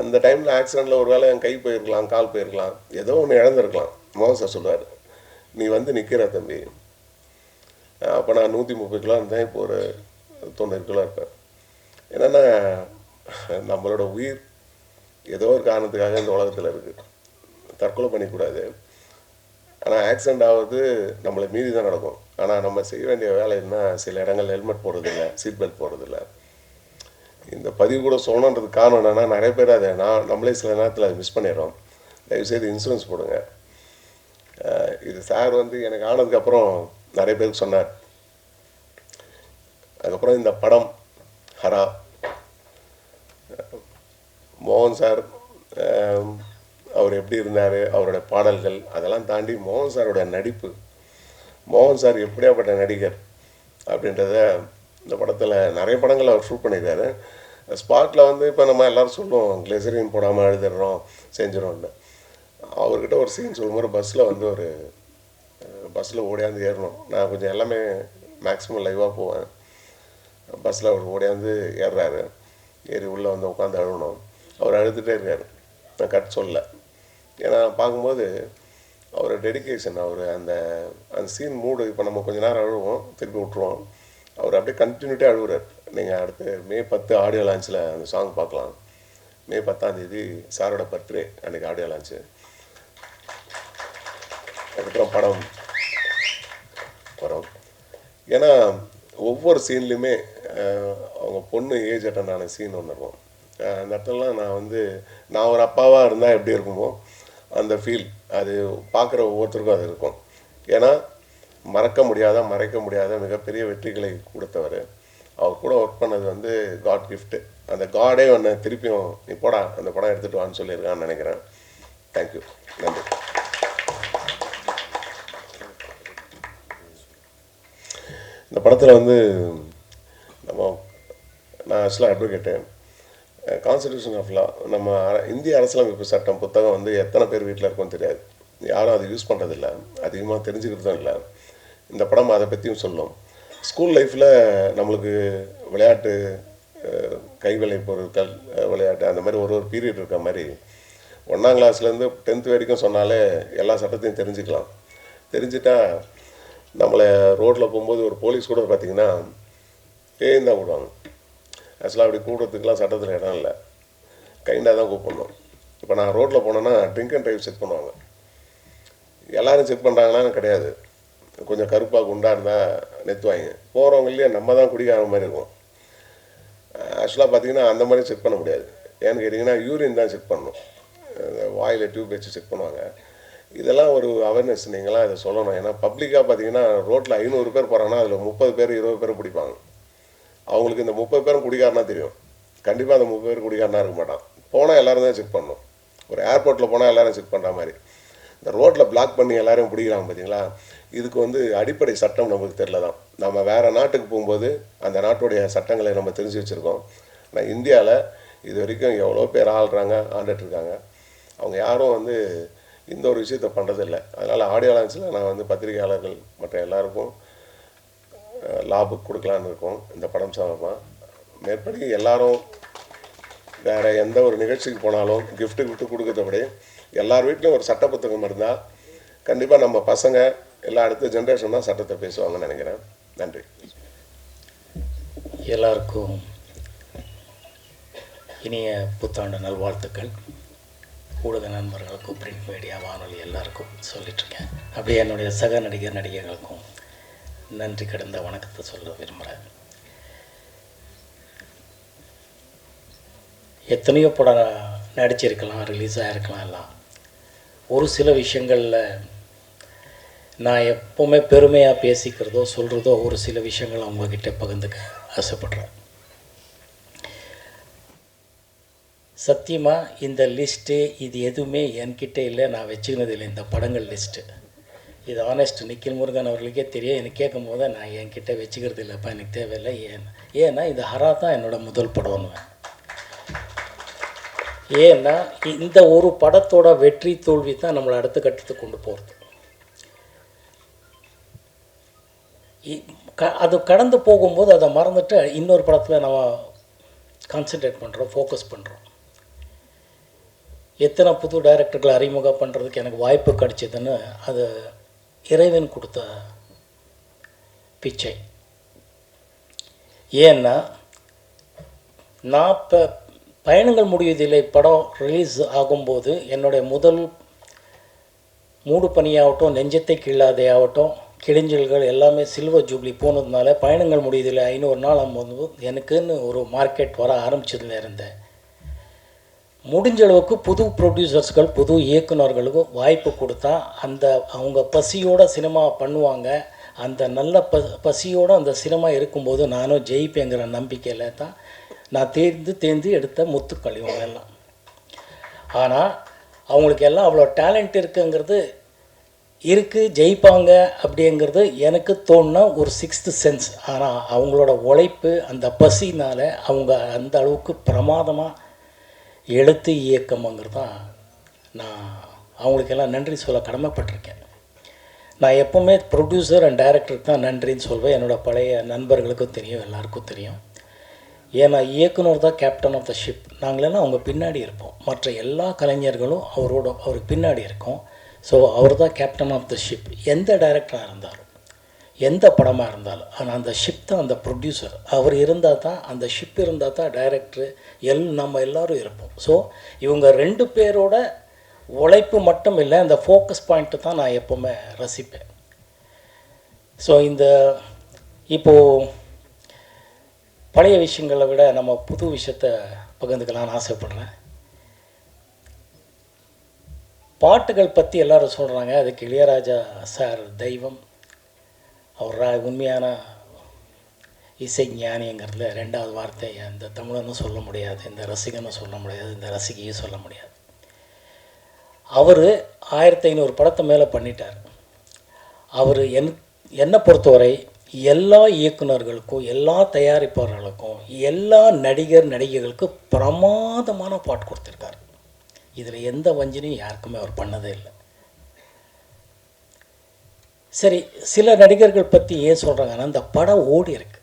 அந்த டைமில் ஆக்சிடெண்ட்டில் ஒரு வேளை என் கை போயிருக்கலாம், கால் போயிருக்கலாம், ஏதோ ஒன்று இழந்திருக்கலாம். மோகன் சார் சொல்லுவார், நீ வந்து நிற்கிற தம்பி. அப்போ நான் 130 கிலோ இருந்தேன், இப்போ ஒரு 90 கிலோ இருப்பேன். என்னென்னா நம்மளோட உயிர் ஏதோ ஒரு காரணத்துக்காக இந்த உலகத்தில் இருக்குது. தற்கொலை பண்ணிக்கூடாது. ஆனால் ஆக்சிடெண்ட் ஆகுது நம்மளை மீறி தான் நடக்கும். ஆனால் நம்ம செய்ய வேண்டிய வேலை என்ன, சில இடங்கள் ஹெல்மெட் போடுறதில்ல, சீட் பெல்ட் போடுறதில்ல. இந்த பதிவு கூட சொல்லணுன்றதுக்கு காரணம் என்னென்னா, நிறைய பேர் அதை நம்மளே சில நேரத்தில் அதை மிஸ் பண்ணிடுறோம். தயவுசெய்து இன்சூரன்ஸ் போடுங்க. இது சார் வந்து எனக்கு ஆனதுக்கப்புறம் நிறைய பேருக்கு சொன்னார். அதுக்கப்புறம் இந்த படம் ஹரா, மோகன் சார் அவர் எப்படி இருந்தார், அவரோட பாடல்கள், அதெல்லாம் தாண்டி மோகன் சாரோட நடிப்பு, மோகன் சார் எப்படியாப்பட்ட நடிகர் அப்படின்றத இந்த படத்தில் நிறைய படங்கள் அவர் ஷூட் பண்ணியிருக்காரு. ஸ்பாட்டில் வந்து இப்போ நம்ம எல்லோரும் சொல்லுவோம் கிளெசரின் போடாமல் எழுதிடுறோம் செஞ்சிடறோம்னு. அவர்கிட்ட ஒரு சீன் சொல்லும்போது பஸ்ஸில் வந்து ஒரு பஸ்ஸில் ஓடியாந்து ஏறணும். நான் கொஞ்சம் எல்லாமே மேக்ஸிமம் லைவாக போவேன். பஸ்ஸில் அவர் ஓடியாந்து ஏறுறாரு. ஏறி உள்ளே வந்து உட்காந்து அழுகணும். அவர் அழுதுகிட்டே இருக்கார். நான் கட் சொல்ல, ஏன்னா பார்க்கும்போது அவர் டெடிக்கேஷன், அவர் அந்த சீன் மூடு. இப்போ நம்ம கொஞ்ச நேரம் அழுவோம், திருப்பி விட்ருவோம். அவர் அப்படியே கண்டினியூட்டாக அழுகுறார். நீங்கள் அடுத்து மே 10 ஆடியோ லான்ச்சில் அந்த சாங் பார்க்கலாம். மே 10 சாரோட பர்த்டே அன்றைக்கி ஆடியோ லான்ச்சு. அதுக்கப்புறம் படம் வரும். ஏன்னா ஒவ்வொரு சீன்லேயுமே அவங்க பொண்ணு ஏஜ் அட்டன் ஆன சீன் ஒன்று இருக்கும். அந்த இடத்துலலாம் நான் ஒரு அப்பாவாக இருந்தால் எப்படி இருக்குமோ அந்த ஃபீல் அது பார்க்குற ஒவ்வொருத்தருக்கும் அது இருக்கும். ஏன்னா மறைக்க முடியாத மிகப்பெரிய வெற்றிகளை கொடுத்தவர். அவர் கூட ஒர்க் பண்ணது காட் கிஃப்ட்டு. அந்த காடே திருப்பியும் நீ போடா அந்த படம் எடுத்துகிட்டு வான்னு சொல்லியிருக்கான்னு நினைக்கிறேன். தேங்க்யூ, நன்றி. இந்த படத்தில் நான் ஆக்சுவலாக அட்வொகேட்டு. கான்ஸ்டிடியூஷன் ஆஃப் லா, நம்ம இந்திய அரசியலமைப்பு சட்டம் புத்தகம் எத்தனை பேர் வீட்டில் இருக்கும்னு தெரியாது. யாரும் அதை யூஸ் பண்ணுறதில்ல, அதிகமாக தெரிஞ்சுக்கிறதும் இல்லை. இந்த படம் அதை பற்றியும் சொல்லும். ஸ்கூல் லைஃப்பில் நம்மளுக்கு விளையாட்டு, கைவிளை பொருட்கள் விளையாட்டு, அந்த மாதிரி ஒரு பீரியட் இருக்க மாதிரி 1ஆம் கிளாஸ்லேருந்து 10th வரைக்கும் சொன்னாலே எல்லா சட்டத்தையும் தெரிஞ்சுக்கலாம். தெரிஞ்சுட்டா நம்மளை ரோட்டில் போகும்போது ஒரு போலீஸ் கூட பார்த்திங்கன்னா ஏன் தான் கூடுவாங்க. ஆக்சுவலாக அப்படி கூடுறதுக்கெலாம் சட்டத்தில் இடம் இல்லை, கைண்டாக தான் கூப்பிடணும். இப்போ நான் ரோட்டில் போனேன்னா ட்ரிங்க் அண்ட் ட்ரைவ் செக் பண்ணுவாங்க. எல்லோரும் செக் பண்ணுறாங்களான்னு கிடையாது. கொஞ்சம் கருப்பாக குண்டாக இருந்தால் நெத்துவாங்க. போகிறவங்களே நம்ம தான் குடிக்காத மாதிரி இருக்கும். ஆக்சுவலாக பார்த்திங்கன்னா அந்த மாதிரி செக் பண்ண முடியாது. ஏன்னு கேட்டிங்கன்னா யூரின் தான் செக் பண்ணணும். வாயில் டியூப் வச்சு செக் பண்ணுவாங்க. இதெல்லாம் ஒரு அவேர்னஸ், நீங்களாம் இதை சொல்லணும். ஏன்னா பப்ளிக்காக பார்த்தீங்கன்னா ரோட்டில் 500 பேர் போகிறாங்கன்னா அதில் 30 பேர் 20 பேர் பிடிப்பாங்க. அவங்களுக்கு இந்த 30 பேரும் குடிக்காரனா தெரியும். கண்டிப்பாக அந்த 30 பேர் குடிக்காரனா இருக்க மாட்டான். போனால் எல்லோரும் தான் செக் பண்ணணும். ஒரு ஏர்போர்ட்டில் போனால் எல்லோரும் செக் பண்ணுற மாதிரி இந்த ரோட்டில் பிளாக் பண்ணி எல்லோரும் பிடிக்கிறாங்க பார்த்தீங்களா. இதுக்கு அடிப்படை சட்டம் நமக்கு தெரியல தான். நம்ம வேறு நாட்டுக்கு போகும்போது அந்த நாட்டுடைய சட்டங்களை நம்ம தெரிஞ்சு வச்சுருக்கோம். ஆனால் இந்தியாவில் இது வரைக்கும் எவ்வளோ பேர் ஆண்டுட்ருக்காங்க. அவங்க யாரும் இந்த ஒரு விஷயத்தை பண்ணுறதில்லை. அதனால் ஆடியோ லான்ச்சில் நான் பத்திரிகையாளர்கள் மற்ற எல்லாருக்கும் லாபுக்கு கொடுக்கலான்னு இருக்கோம் இந்த படம் சார்பாக. மேற்படி எல்லாரும் வேறு எந்த ஒரு நிகழ்ச்சிக்கு போனாலும் கிஃப்ட்டு கொடுக்கறத விட எல்லார் வீட்லேயும் ஒரு சட்ட புத்தகம் இருந்தால் கண்டிப்பாக நம்ம பசங்க எல்லா அடுத்த ஜென்ரேஷன் தான் சட்டத்தை பேசுவாங்கன்னு நினைக்கிறேன். நன்றி. எல்லாருக்கும் இனிய புத்தாண்டு நல்வாழ்த்துக்கள். ஊடக நண்பர்களுக்கும் பிரிண்ட் மீடியா வானொலி எல்லாருக்கும் சொல்லிட்டுருக்கேன். அப்படியே என்னுடைய சக நடிகர்களுக்கும் நன்றி கடந்த வணக்கத்தை சொல்ல விரும்புகிறேன். எத்தனையோ படம் நடிச்சிருக்கலாம், ரிலீஸ் ஆகிருக்கலாம். எல்லாம் ஒரு சில விஷயங்களில் நான் எப்போவுமே பெருமையாக பேசிக்கிறதோ சொல்கிறதோ ஒரு சில விஷயங்கள் அவங்கக்கிட்ட பகிர்ந்துக்க ஆசைப்படுறேன். சத்தியமாக இந்த லிஸ்ட்டு இது எதுவுமே என்கிட்ட இல்லை, நான் வச்சுக்கினது இல்லை. இந்த படங்கள் லிஸ்ட்டு இது ஆனஸ்ட் நிக்கில் முருகன் அவர்களுக்கே தெரியும். எனக்கு கேட்கும் போது நான் என்கிட்ட வச்சுக்கிறது இல்லைப்பா, எனக்கு தேவையில்லை. ஏன்னா இது ஹரா தான் என்னோடய முதல் படம்னுவேன். ஏன்னா இந்த ஒரு படத்தோட வெற்றி தோல்வி தான் நம்மளை அடுத்த கட்டத்துக்கு கொண்டு போகிறது. அது கடந்து போகும்போது அதை மறந்துட்டு இன்னொரு படத்தில் நம்ம கான்சென்ட்ரேட் பண்ணுறோம், ஃபோக்கஸ் பண்ணுறோம். எத்தனை புது டைரக்டர்களை அறிமுகம் பண்ணுறதுக்கு எனக்கு வாய்ப்பு கிடைச்சிதுன்னு அது இறைவன் கொடுத்த பிச்சை. ஏன்னா நான் இப்போ பயணங்கள் முடிவதில்லை படம் ரிலீஸ் ஆகும்போது என்னுடைய முதல் மூடு பனியாகட்டும், நெஞ்சத்தை கிள்ளாதே ஆகட்டும், கிழிஞ்சல்கள் எல்லாமே சில்வர் ஜூப்ளி போனதுனால பயணங்கள் முடிவதில்லை 500 நாள் ஆகும்போது எனக்குன்னு ஒரு மார்க்கெட் வர ஆரம்பிச்சதுல இருந்தேன். முடிஞ்ச அளவுக்கு புது ப்ரொடியூசர்ஸ்கள், புது இயக்குநர்களுக்கும் வாய்ப்பு கொடுத்தா அந்த அவங்க பசியோட சினிமா பண்ணுவாங்க. அந்த நல்ல பசியோடு அந்த சினிமா இருக்கும்போது நானும் ஜெயிப்பேங்கிற நம்பிக்கையில் தான் நான் தேர்ந்து எடுத்த முத்துக்கள் இவங்களெல்லாம். ஆனால் அவங்களுக்கு எல்லாம் அவ்வளோ டேலண்ட் இருக்குங்கிறது ஜெயிப்பாங்க அப்படிங்கிறது எனக்கு தோணுனா ஒரு 6th சென்ஸ். ஆனால் அவங்களோட உழைப்பு, அந்த பசினால் அவங்க அந்த அளவுக்கு பிரமாதமாக எழுத்து இயக்கம்ங்கிறது தான் நான் அவங்களுக்கெல்லாம் நன்றி சொல்ல கடமைப்பட்டிருக்கேன். நான் எப்போவுமே ப்ரொடியூசர் அண்ட் டைரக்டருக்கு தான் நன்றின்னு சொல்வேன். என்னோடய பழைய நண்பர்களுக்கும் தெரியும், எல்லாருக்கும் தெரியும். ஏன்னா இயக்குனர் தான் கேப்டன் ஆஃப் த ஷிப். நாங்களெல்லாம் அவங்க பின்னாடி இருப்போம். மற்ற எல்லா கலைஞர்களும் அவருக்கு பின்னாடி இருக்கோம். ஸோ அவர் தான் கேப்டன் ஆஃப் த ஷிப். எந்த டைரக்டராக இருந்தாலும், எந்த படமாக இருந்தாலும், ஆனால் அந்த ஷிப் தான் அந்த ப்ரொடியூசர். அவர் இருந்தால் தான், அந்த ஷிப் இருந்தால் தான் டைரக்டரு நம்ம எல்லோரும் இருப்போம். ஸோ இவங்க 2 பேரோட உழைப்பு மட்டும் இல்லை, அந்த ஃபோக்கஸ் பாயிண்ட்டு தான் நான் எப்போவுமே ரசிப்பேன். ஸோ இப்போது பழைய விஷயங்களை விட நம்ம புது விஷயத்தை பகிர்ந்துக்கலாம்னு ஆசைப்படுறேன். பாட்டுகள் பற்றி எல்லோரும் சொல்கிறாங்க, அதுக்கு இளையராஜா சார் தெய்வம். அவர் உண்மையான இசை ஞானிங்கிறதுல 2வது வார்த்தை இந்த தமிழனும் சொல்ல முடியாது, இந்த ரசிகனும் சொல்ல முடியாது, இந்த ரசிகையும் சொல்ல முடியாது. அவர் 1500 படத்தை மேலே பண்ணிட்டார். அவர் என்னை பொறுத்தவரை எல்லா இயக்குநர்களுக்கும், எல்லா தயாரிப்பாளர்களுக்கும், எல்லா நடிகைகளுக்கும் பிரமாதமான பாட்டு கொடுத்துருக்காரு. இதில் எந்த வஞ்சனையும் யாருக்குமே அவர் பண்ணதே இல்லை. சரி, சில நடிகர்கள் பற்றி ஏன் சொல்கிறாங்கன்னா, அந்த படம் ஓடி இருக்கு.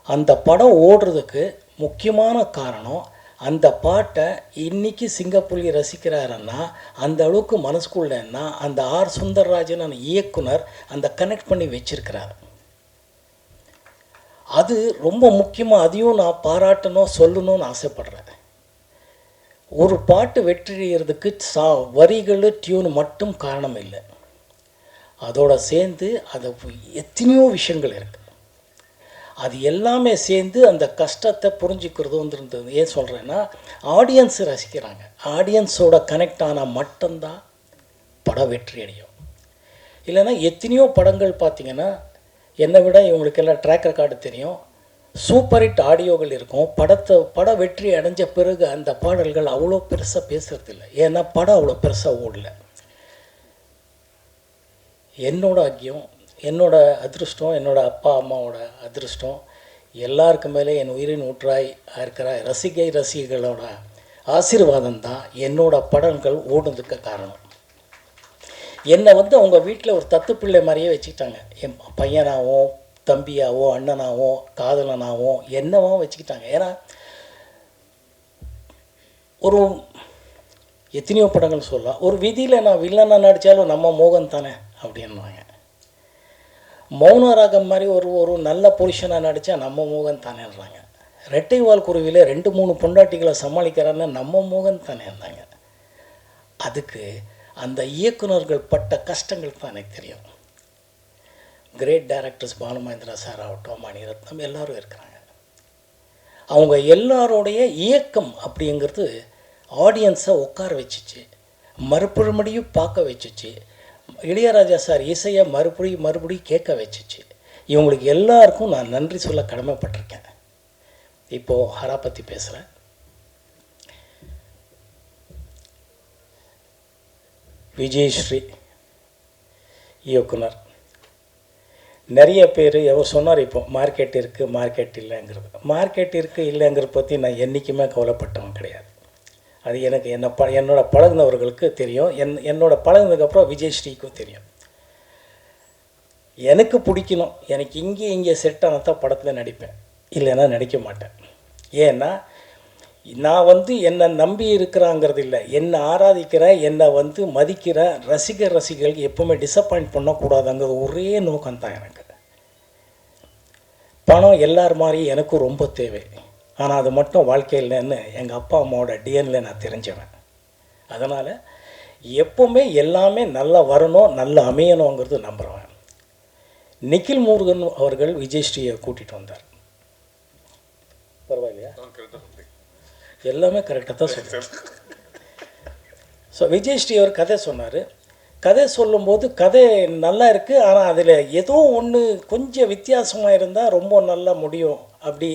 அந்த படம் ஓடுறதுக்கு முக்கியமான காரணம், அந்த பாட்டை இன்றைக்கி சிங்கப்புலி ரசிக்கிறாருன்னா அந்த அளவுக்கு மனசுக்குள்ளேன்னா அந்த ஆர் சுந்தர்ராஜன் அந்த இயக்குனர் அந்த கனெக்ட் பண்ணி வச்சிருக்கிறார். அது ரொம்ப முக்கியமாக. அதையும் நான் பாராட்டணும், சொல்லணும்னு ஆசைப்படுறேன். ஒரு பாட்டு வெற்றியறதுக்கு வரிகள், டியூன் மட்டும் காரணம் இல்லை. அதோட சேர்ந்து அது எத்தனையோ விஷயங்கள் இருக்குது. அது எல்லாமே சேர்ந்து அந்த கஷ்டத்தை புரிஞ்சுக்கிறதுன்றது ஏன் சொல்கிறேன்னா, ஆடியன்ஸு ரசிக்கிறாங்க. ஆடியன்ஸோட கனெக்ட் ஆனால் மட்டும்தான் படம் வெற்றி அடையும். இல்லைன்னா எத்தனையோ படங்கள் பார்த்திங்கன்னா, என்னை விட இவங்களுக்கெல்லாம் ட்ராக் ரெக்கார்டு தெரியும், சூப்பர் ஹிட் ஆடியோகள் இருக்கும். படம் வெற்றி அடைஞ்ச பிறகு அந்த பாடல்கள் அவ்வளோ பெருசாக பேசுகிறதில்ல. ஏன்னா படம் அவ்வளோ பெருசாக ஓடல. என்னோட அக்கியம், என்னோட அதிருஷ்டம், என்னோடய அப்பா அம்மாவோட அதிருஷ்டம், எல்லாருக்கு மேலே என் உயிரின் ஊற்றாய் இருக்கிற ரசிகைகளோட ஆசீர்வாதம் தான் என்னோடய படங்கள் ஓடுறதுக்கு காரணம். என்னை அவங்க வீட்டில் ஒரு தத்து பிள்ளை மாதிரியே வச்சுக்கிட்டாங்க. என் பையனாவோ, தம்பியாவோ, அண்ணனாவோ, காதலனாவோ, என்னவோ வச்சுக்கிட்டாங்க. ஏன்னா ஒரு எத்தனையோ படங்கள் சொல்லலாம். ஒரு விதியில் நான் வில்லனாக நடித்தாலும் நம்ம மோகன் தானே அப்படின்வாங்க. மௌனராகம் மாதிரி ஒரு நல்ல பொசிஷனாக நடித்தா நம்ம மோகன் தானேன்றாங்க. ரெட்டை வால் குருவியில் 2-3 பொண்டாட்டிகளை சமாளிக்கிறான்னு நம்ம மோகன் தானே இருந்தாங்க. அதுக்கு அந்த இயக்குநர்கள் பட்ட கஷ்டங்கள் தான் எனக்கு தெரியும். கிரேட் டைரக்டர்ஸ் பாலுமகேந்திரா சார் ஆகட்டும், மணிரத்னம், எல்லோரும் இருக்கிறாங்க. அவங்க எல்லாரோடைய இயக்கம் அப்படிங்கிறது ஆடியன்ஸை உட்கார வச்சிச்சு, மறுபடியும் பார்க்க வச்சிச்சு. இளையராஜா சார் இசையை மறுபடியும் கேட்க வச்சிச்சு. இவங்களுக்கு எல்லாருக்கும் நான் நன்றி சொல்ல கடமைப்பட்டிருக்கேன். இப்போது ஹரா பற்றி பேசுகிறேன். விஜயஸ்ரீ இயக்குனர். நிறைய பேர் அவர் சொன்னார், இப்போ மார்க்கெட் இருக்குது, மார்க்கெட் இல்லைங்கிறது. மார்க்கெட் இருக்குது இல்லைங்கிறத பற்றி நான் என்றைக்குமே கவலைப்பட்டவன் கிடையாது. அது எனக்கு என்னோட பழகினவர்களுக்கு தெரியும். என்னோட பழகினதுக்கப்புறம் விஜயஸ்ரீக்கும் தெரியும். எனக்கு பிடிக்கணும், எனக்கு இங்கே செட் ஆனால் தான் படத்தில் நடிப்பேன், இல்லைன்னா நடிக்க மாட்டேன். ஏன்னா நான் வந்து என்னை நம்பி இருக்கிறாங்கிறது இல்லை, என்னை ஆராதிக்கிற, என்னை வந்து மதிக்கிற ரசிகர்களுக்கு எப்பவுமே டிசப்பாயிண்ட் பண்ணக்கூடாதுங்கிறது ஒரே நோக்கம்தான் எனக்கு. பணம் எல்லார் மாதிரி எனக்கும் ரொம்ப தேவை, ஆனால் அது மட்டும் வாழ்க்கையில்னு எங்கள் அப்பா அம்மாவோட டிஎன்ல நான் தெரிஞ்சவன். அதனால் எப்போவுமே எல்லாமே நல்லா வரணும், நல்லா அமையணுங்கிறது நம்புகிறவன். நிக்கில் முருகன் அவர்கள் விஜயஸ்ரீயை கூட்டிகிட்டு வந்தார். பரவாயில்லையா? எல்லாமே கரெக்டாக தான் சொல்கிறார். ஸோ விஜயஸ்ரீ அவர் கதை சொன்னார். கதை சொல்லும்போது கதை நல்லா இருக்குது, ஆனால் அதில் ஏதோ ஒன்று கொஞ்சம் வித்தியாசமாக இருந்தால் ரொம்ப நல்லா முடியும், அப்படி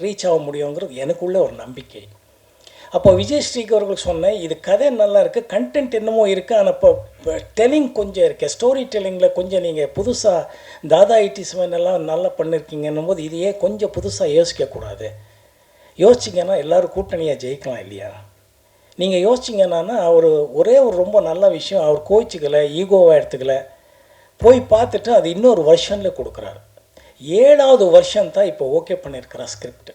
ரீச் ஆக முடியுங்கிறது எனக்குள்ளே ஒரு நம்பிக்கை. அப்போ விஜயஸ்ரீக்கு அவர்களுக்கு சொன்னேன், இது கதை நல்லா இருக்குது, கண்டென்ட் என்னமோ இருக்குது, ஆனால் இப்போ டெல்லிங் கொஞ்சம் இருக்குது, ஸ்டோரி டெல்லிங்கில் கொஞ்சம் நீங்கள் புதுசாக தாதா ஐட்டிஸ்மன் எல்லாம் நல்லா பண்ணியிருக்கீங்கன்னும் போது இதையே கொஞ்சம் புதுசாக யோசிக்கக்கூடாது. யோசிச்சிங்கன்னா எல்லோரும் கூட்டணியாக ஜெயிக்கலாம் இல்லையா? நீங்கள் யோசிச்சிங்கன்னா அவர் ஒரே ஒரு ரொம்ப நல்ல விஷயம், அவர் கோச்சிக்கலை, ஈகோவாக எடுத்துக்கலை, போய் பார்த்துட்டு அது இன்னொரு வருஷனில் கொடுக்குறாரு. 7வது வருஷம் தான் இப்போ ஓகே பண்ணியிருக்கிற ஸ்கிரிப்ட்.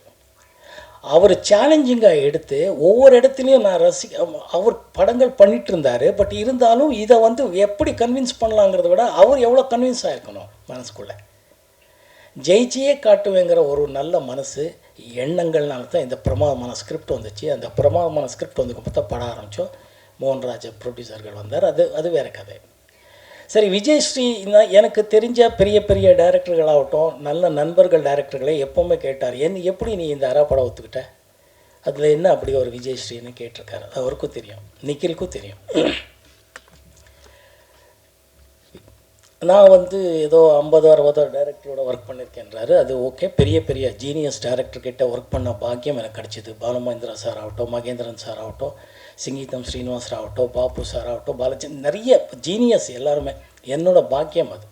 அவர் சேலஞ்சிங்காக எடுத்து ஒவ்வொரு இடத்துலையும் நான் அவர் படங்கள் பண்ணிகிட்டு இருந்தார். பட் இருந்தாலும் இதை வந்து எப்படி கன்வின்ஸ் பண்ணலாங்கிறத விட அவர் எவ்வளோ கன்வின்ஸ் ஆகிருக்கணும் மனசுக்குள்ளே. ஜெயிச்சியே காட்டுவேங்கிற ஒரு நல்ல மனசு எண்ணங்கள்னால தான் இந்த பிரமாதமான ஸ்கிரிப்ட் வந்துச்சு. அந்த பிரமாதமான ஸ்கிரிப்ட் வந்து பார்த்தா பட ஆரம்பித்தோம். மோகன்ராஜ் ப்ரொடியூசர்கள் வந்தார். அது வேறு கதை. சரி, விஜயஸ்ரீ எனக்கு தெரிஞ்ச பெரிய பெரிய டைரக்டர்களாகட்டும், நல்ல நண்பர்கள் டைரக்டர்களை எப்போவுமே கேட்டார், எப்படி நீ இந்த படம் ஒத்துக்கிட்ட, அதில் என்ன அப்படி ஒரு விஜயஸ்ரீன்னு கேட்டிருக்காரு. அது அவருக்கும் தெரியும், நிக்கிலுக்கும் தெரியும். நான் வந்து ஏதோ 50-60 டைரக்டரோட ஒர்க் பண்ணியிருக்கேன்றாரு. அது ஓகே, பெரிய பெரிய ஜீனியஸ் டைரக்டர்கிட்ட ஒர்க் பண்ண பாக்கியம் எனக்கு கிடச்சிது. பாலுமகேந்திரா சார் ஆகட்டும், மகேந்திரன் சார் ஆகட்டும், சிங்கீதம் ஸ்ரீனிவாஸ் ஆகட்டும், பாப்பு சார் ஆகட்டும், பாலாஜி, நிறைய ஜீனியஸ் எல்லாருமே என்னோட பாக்கியம் அது.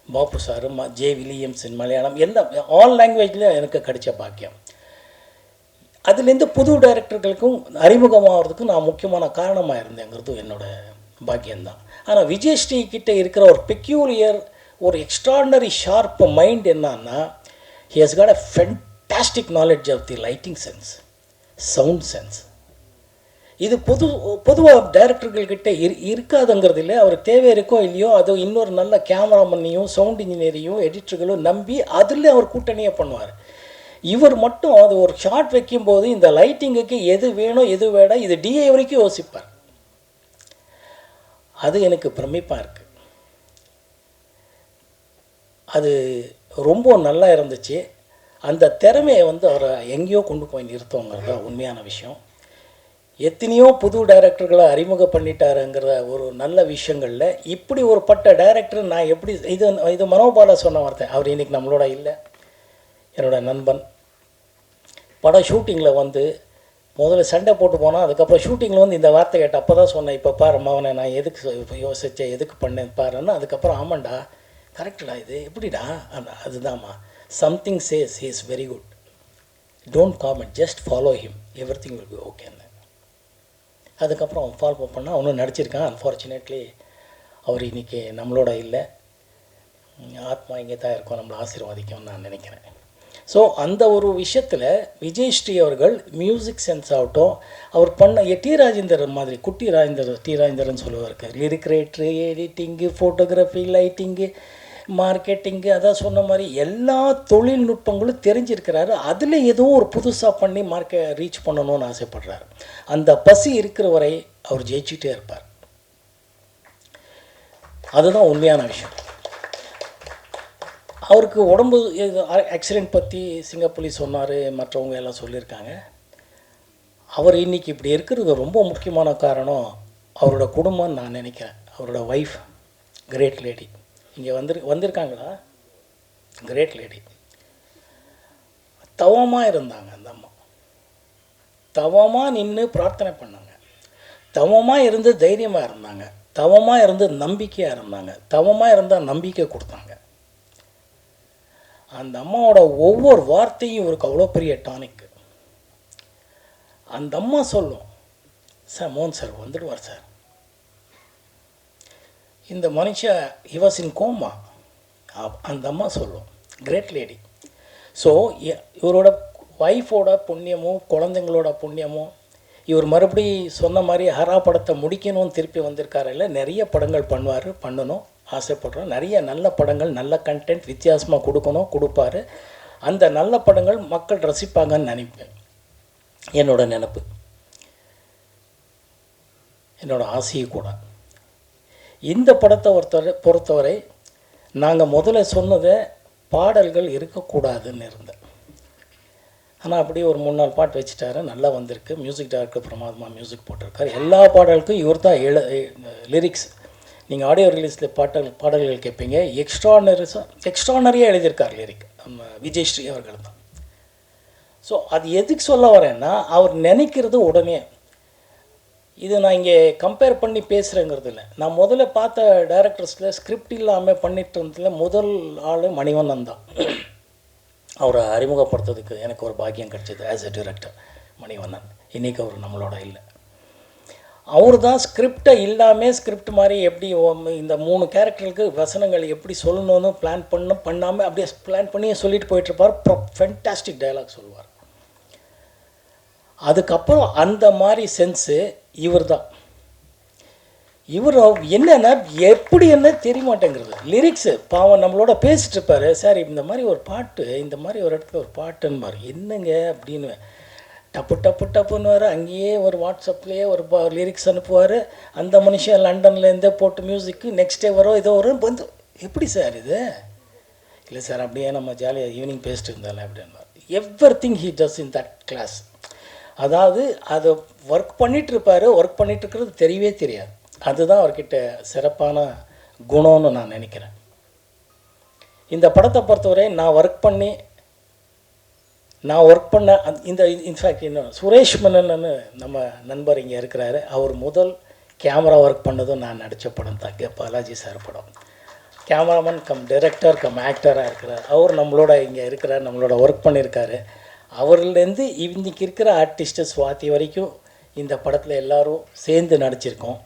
பாப்பு சார், ஜே வில்லியம்ஸ் இன் மலையாளம், எல்லாம் ஆல் லாங்குவேஜ்லேயும் எனக்கு கிடைச்ச பாக்கியம். அதுலேருந்து புது டைரக்டர்களுக்கும் அறிமுகமாகிறதுக்கும் நான் முக்கியமான காரணமாக இருந்தேங்கிறது என்னோட பாக்கியம்தான். ஆனால் விஜயஸ்ரீ கிட்டே இருக்கிற ஒரு பெக்யூலியர், ஒரு எக்ஸ்ட்ராடினரி ஷார்ப் மைண்ட் என்னன்னா, he has got a fantastic knowledge of the lighting sense, sound sense. இது பொதுவாக டைரக்டர்கள்கிட்ட இருக்காதுங்கிறது இல்லை. அவருக்கு தேவை இருக்கோ இல்லையோ, அது இன்னொரு நல்ல கேமராமேனையும் சவுண்ட் இன்ஜினியரையும் எடிட்டர்களும் நம்பி அதில் அவர் கூட்டணியை பண்ணுவார். இவர் மட்டும் அது ஒரு ஷார்ட் வைக்கும்போது இந்த லைட்டிங்குக்கு எது வேணும் எது வேணாம் இது டிஏ வரைக்கும் யோசிப்பார். அது எனக்கு பிரமிப்பாக இருக்குது. அது ரொம்ப நல்லா இருந்துச்சு. அந்த திறமையை வந்து அவரை எங்கேயோ கொண்டு போய் நிறுத்தோங்கிறது தான் உண்மையான விஷயம். எத்தனையோ புது டைரக்டர்களை அறிமுகம் பண்ணிட்டாருங்கிற ஒரு நல்ல விஷயங்களில் இப்படி ஒரு பட்ட டைரக்டர் நான் எப்படி இது மனோபாலா சொன்ன வார்த்தை. அவர் இன்றைக்கி நம்மளோட இல்லை, என்னோட நண்பன். படம் ஷூட்டிங்கில் வந்து முதல்ல சண்டை போட்டு போனால், அதுக்கப்புறம் ஷூட்டிங்கில் வந்து இந்த வார்த்தை கேட்ட அப்போ தான் சொன்னேன், இப்போ பாரு மவனை நான் எதுக்கு யோசித்தேன், எதுக்கு பண்ணேன் பாருன்னா, அதுக்கப்புறம் ஆமாண்டா கரெக்டடா, இது எப்படிடா, அதுதாம்மா, something says he is very good, don't comment, just follow him, everything will be ஓகேன்னு. அதுக்கப்புறம் அவன் ஃபாலோ பண்ணால் அவனும் நடிச்சிருக்கான். அன்ஃபார்ச்சுனேட்லி அவர் இன்றைக்கி நம்மளோட இல்லை, ஆத்மா இங்கே தான் இருக்கும், நம்மளை ஆசீர்வாதிக்கும்னு நான் நினைக்கிறேன். ஸோ அந்த ஒரு விஷயத்தில் விஜயஸ்ரீ அவர்கள் மியூசிக் சென்ஸ் ஆகட்டும், அவர் பண்ண டி ராஜேந்திரன் மாதிரி, குட்டி ராஜேந்திரன், டி ராஜேந்திரன் சொல்லுவாருக்கு, லிரிக் ரைட்ரு, எடிட்டிங்கு, ஃபோட்டோகிராஃபி, லைட்டிங்கு, மார்க்கெட்டிங்கு, அதான் சொன்ன மாதிரி எல்லா தொழில்நுட்பங்களும் தெரிஞ்சிருக்கிறாரு. அதில் ஏதோ ஒரு புதுசாக பண்ணி ரீச் பண்ணணும்னு ஆசைப்படுறாரு. அந்த பசி இருக்கிற வரை அவர் ஜெயிச்சுட்டே இருப்பார். அதுதான் உண்மையான விஷயம். அவருக்கு உடம்பு ஆக்சிடெண்ட் பற்றி சிங்கப்புலி சொன்னார், மற்றவங்க எல்லாம் சொல்லியிருக்காங்க. அவர் இன்றைக்கி இப்படி இருக்கிறது ரொம்ப முக்கியமான காரணம் அவரோட குடும்பம்னு நான் நினைக்கிறேன். அவரோட ஒய்ஃப் கிரேட் லேடி, இங்கே வந்திருக்காங்களா, கிரேட் லேடி, தவமாக இருந்தாங்க. அந்த அம்மா தவமாக நின்று பிரார்த்தனை பண்ணாங்க, தவமாக இருந்து தைரியமாக இருந்தாங்க, தவமாக இருந்து நம்பிக்கையாக இருந்தாங்க, தவமாக இருந்தால் நம்பிக்கை கொடுத்தாங்க. அந்த அம்மாவோட ஒவ்வொரு வார்த்தையும் இவருக்கு அவ்வளோ பெரிய டானிக்கு. அந்த அம்மா சொல்லும், சார் மோகன் சார் வந்துடுவார் சார், இந்த மனுஷன் ஹி வாஸ் இன் கோமா, அந்த அம்மா சொல்லும், கிரேட் லேடி. ஸோ இவரோட ஒய்ஃபோட புண்ணியமும் குழந்தைங்களோட புண்ணியமும் இவர் மறுபடி சொன்ன மாதிரி ஹரா படத்தை முடிக்கணும்னு திருப்பி வந்திருக்காரு. இல்லை, நிறைய படங்கள் பண்ணணும் ஆசைப்படுறோம். நிறைய நல்ல படங்கள், நல்ல கண்டென்ட் வித்தியாசமாக கொடுப்பாரு. அந்த நல்ல படங்கள் மக்கள் ரசிப்பாங்கன்னு நினைப்பேன். என்னோட நினப்பு, என்னோட ஆசையும் கூட. இந்த படத்தை பொறுத்தவரை நாங்கள் முதல்ல சொன்னதை பாடல்கள் இருக்கக்கூடாதுன்னு இருந்தேன். ஆனால் அப்படியே ஒரு 3-4 பாட்டு வச்சுட்டாரு, நல்லா வந்திருக்கு. மியூசிக் டைரக்டர் பிரமாதமாக மியூசிக் போட்டிருக்காரு. எல்லா பாடலுக்கும் இவர் தான் லிரிக்ஸ். நீங்கள் ஆடியோ ரிலீஸில் பாடல்கள் கேட்பீங்க, எக்ஸ்ட்ரானரியாக எழுதியிருக்கார் லிரிக் நம்ம விஜயஸ்ரீ அவர்கள் தான். ஸோ அது எதுக்கு சொல்ல வரேன்னா, அவர் நினைக்கிறது உடனே. இது நான் இங்கே கம்பேர் பண்ணி பேசுகிறேங்கிறது இல்லை. நான் முதல்ல பார்த்த டைரக்டர்ஸில் ஸ்கிரிப்ட் இல்லாமல் பண்ணிட்டு இருந்ததுல முதல் ஆள் மணிவண்ணன் தான். அவரை அறிமுகப்படுத்துறதுக்கு எனக்கு ஒரு பாக்கியம் கிடச்சிது ஆஸ் எ டிரெக்டர். மணிவண்ணன் இன்றைக்கி அவர் நம்மளோட இல்லை. அவர் தான் ஸ்கிரிப்டை இல்லாமல் ஸ்கிரிப்ட் மாதிரி எப்படி இந்த 3 கேரக்டருக்கு வசனங்கள் எப்படி சொல்லணும்னு பண்ணாமல் அப்படியே பிளான் பண்ணி சொல்லிட்டு போயிட்டுருப்பார். ஃபென்டாஸ்டிக் டயலாக் சொல்லுவார். அதுக்கப்புறம் அந்த மாதிரி சென்ஸு இவர் தான். இவர் என்னென்னா எப்படி என்ன தெரிய மாட்டேங்கிறது. லிரிக்ஸு பாவம் நம்மளோட பேசிகிட்டு இருப்பார். சார் இந்த மாதிரி ஒரு பாட்டு, இந்த மாதிரி ஒரு இடத்துல ஒரு பாட்டுன்னு என்னங்க அப்படின்னு டப்புன்னு வர அங்கேயே ஒரு வாட்ஸ்அப்லேயே ஒரு லிரிக்ஸ் அனுப்புவார். அந்த மனுஷன் லண்டன்லேருந்தே போட்டு மியூசிக்கு நெக்ஸ்ட் டே வரும் ஏதோ வரும் வந்து எப்படி சார் இது? இல்லை சார் அப்படியே நம்ம ஜாலியாக ஈவினிங் பேசிட்டு இருந்தாலே அப்படின்னு. Everything he does in that class. அதாவது அதை ஒர்க் பண்ணிகிட்ருப்பார், ஒர்க் பண்ணிகிட்ருக்கிறது தெரியவே தெரியாது. அதுதான் அவர்கிட்ட சிறப்பான குணம்னு நான் நினைக்கிறேன். இந்த படத்தை பொறுத்தவரை நான் ஒர்க் பண்ண இந்த இன்ஃபேக்ட் இன்னும் சுரேஷ் மன்னன்னு நம்ம நண்பர் இங்கே இருக்கிறாரு. அவர் முதல் கேமரா ஒர்க் பண்ணதும் நான் நடித்த படம் தான் பாலாஜி சார் படம். கேமராமேன் கம் டைரக்டர் கம் ஆக்டராக இருக்கிறார். அவர் நம்மளோட இங்கே இருக்கிறார், நம்மளோட ஒர்க் பண்ணியிருக்காரு. அவர்லேருந்து இன்றைக்கி இருக்கிற ஆர்டிஸ்ட்டு சுவாதி வரைக்கும் இந்த படத்தில் எல்லோரும் சேர்ந்து நடிச்சிருக்கோம்.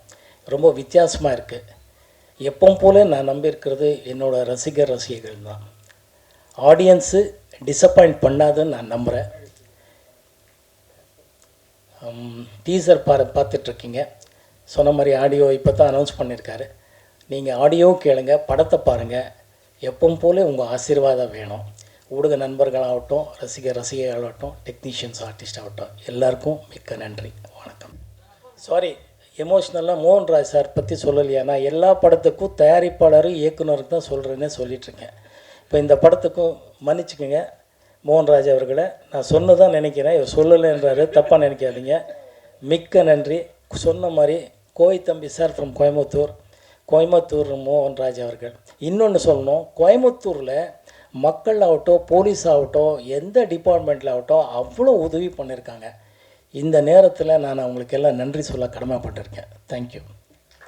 ரொம்ப வித்தியாசமாக இருக்குது. எப்பவும் போல நான் நம்பியிருக்கிறது என்னோடய ரசிகர்கள் தான். ஆடியன்ஸு டிசப்பாயிண்ட் பண்ணாதுன்னு நான் நம்புகிறேன். டீசர் பார்த்துட்ருக்கீங்க. சொன்ன மாதிரி ஆடியோ இப்போ தான் அனௌன்ஸ் பண்ணியிருக்காரு. நீங்கள் ஆடியோ கேளுங்க, படத்தை பாருங்கள். எப்பவும் போல உங்கள் ஆசீர்வாதம் வேணும். ஊடக நண்பர்களாகட்டும், ரசிகைகளாகட்டும், டெக்னீஷியன்ஸ், ஆர்டிஸ்ட் ஆகட்டும், எல்லாருக்கும் மிக்க நன்றி, வணக்கம். சாரி, எமோஷ்னலாக மோகன்ராஜ் சார் பற்றி சொல்லலையா? நான் எல்லா படத்துக்கும் தயாரிப்பாளரும் இயக்குனருக்கு தான் சொல்கிறேன்னே சொல்லிகிட்ருக்கேன். இப்போ இந்த படத்துக்கும் மன்னிச்சுக்கோங்க மோகன்ராஜ் அவர்களை. நான் சொன்னதான் நினைக்கிறேன், இவர் சொல்லலைன்றாரு, தப்பாக நினைக்காதீங்க. மிக்க நன்றி. சொன்ன மாதிரி கோய் தம்பி சார் ஃப்ரம் கோயம்புத்தூர் மோகன்ராஜ் அவர்கள். இன்னொன்று சொல்லணும், கோயம்புத்தூரில் மக்கள் ஆகட்டும், போலீஸ் ஆகட்டும், எந்த டிபார்ட்மெண்ட்டில் ஆகட்டும் அவ்வளோ உதவி பண்ணியிருக்காங்க. இந்த நேரத்தில் நான் அவங்களுக்கு எல்லாம் நன்றி சொல்ல கடமைப்பட்டிருக்கேன். தேங்க்யூ.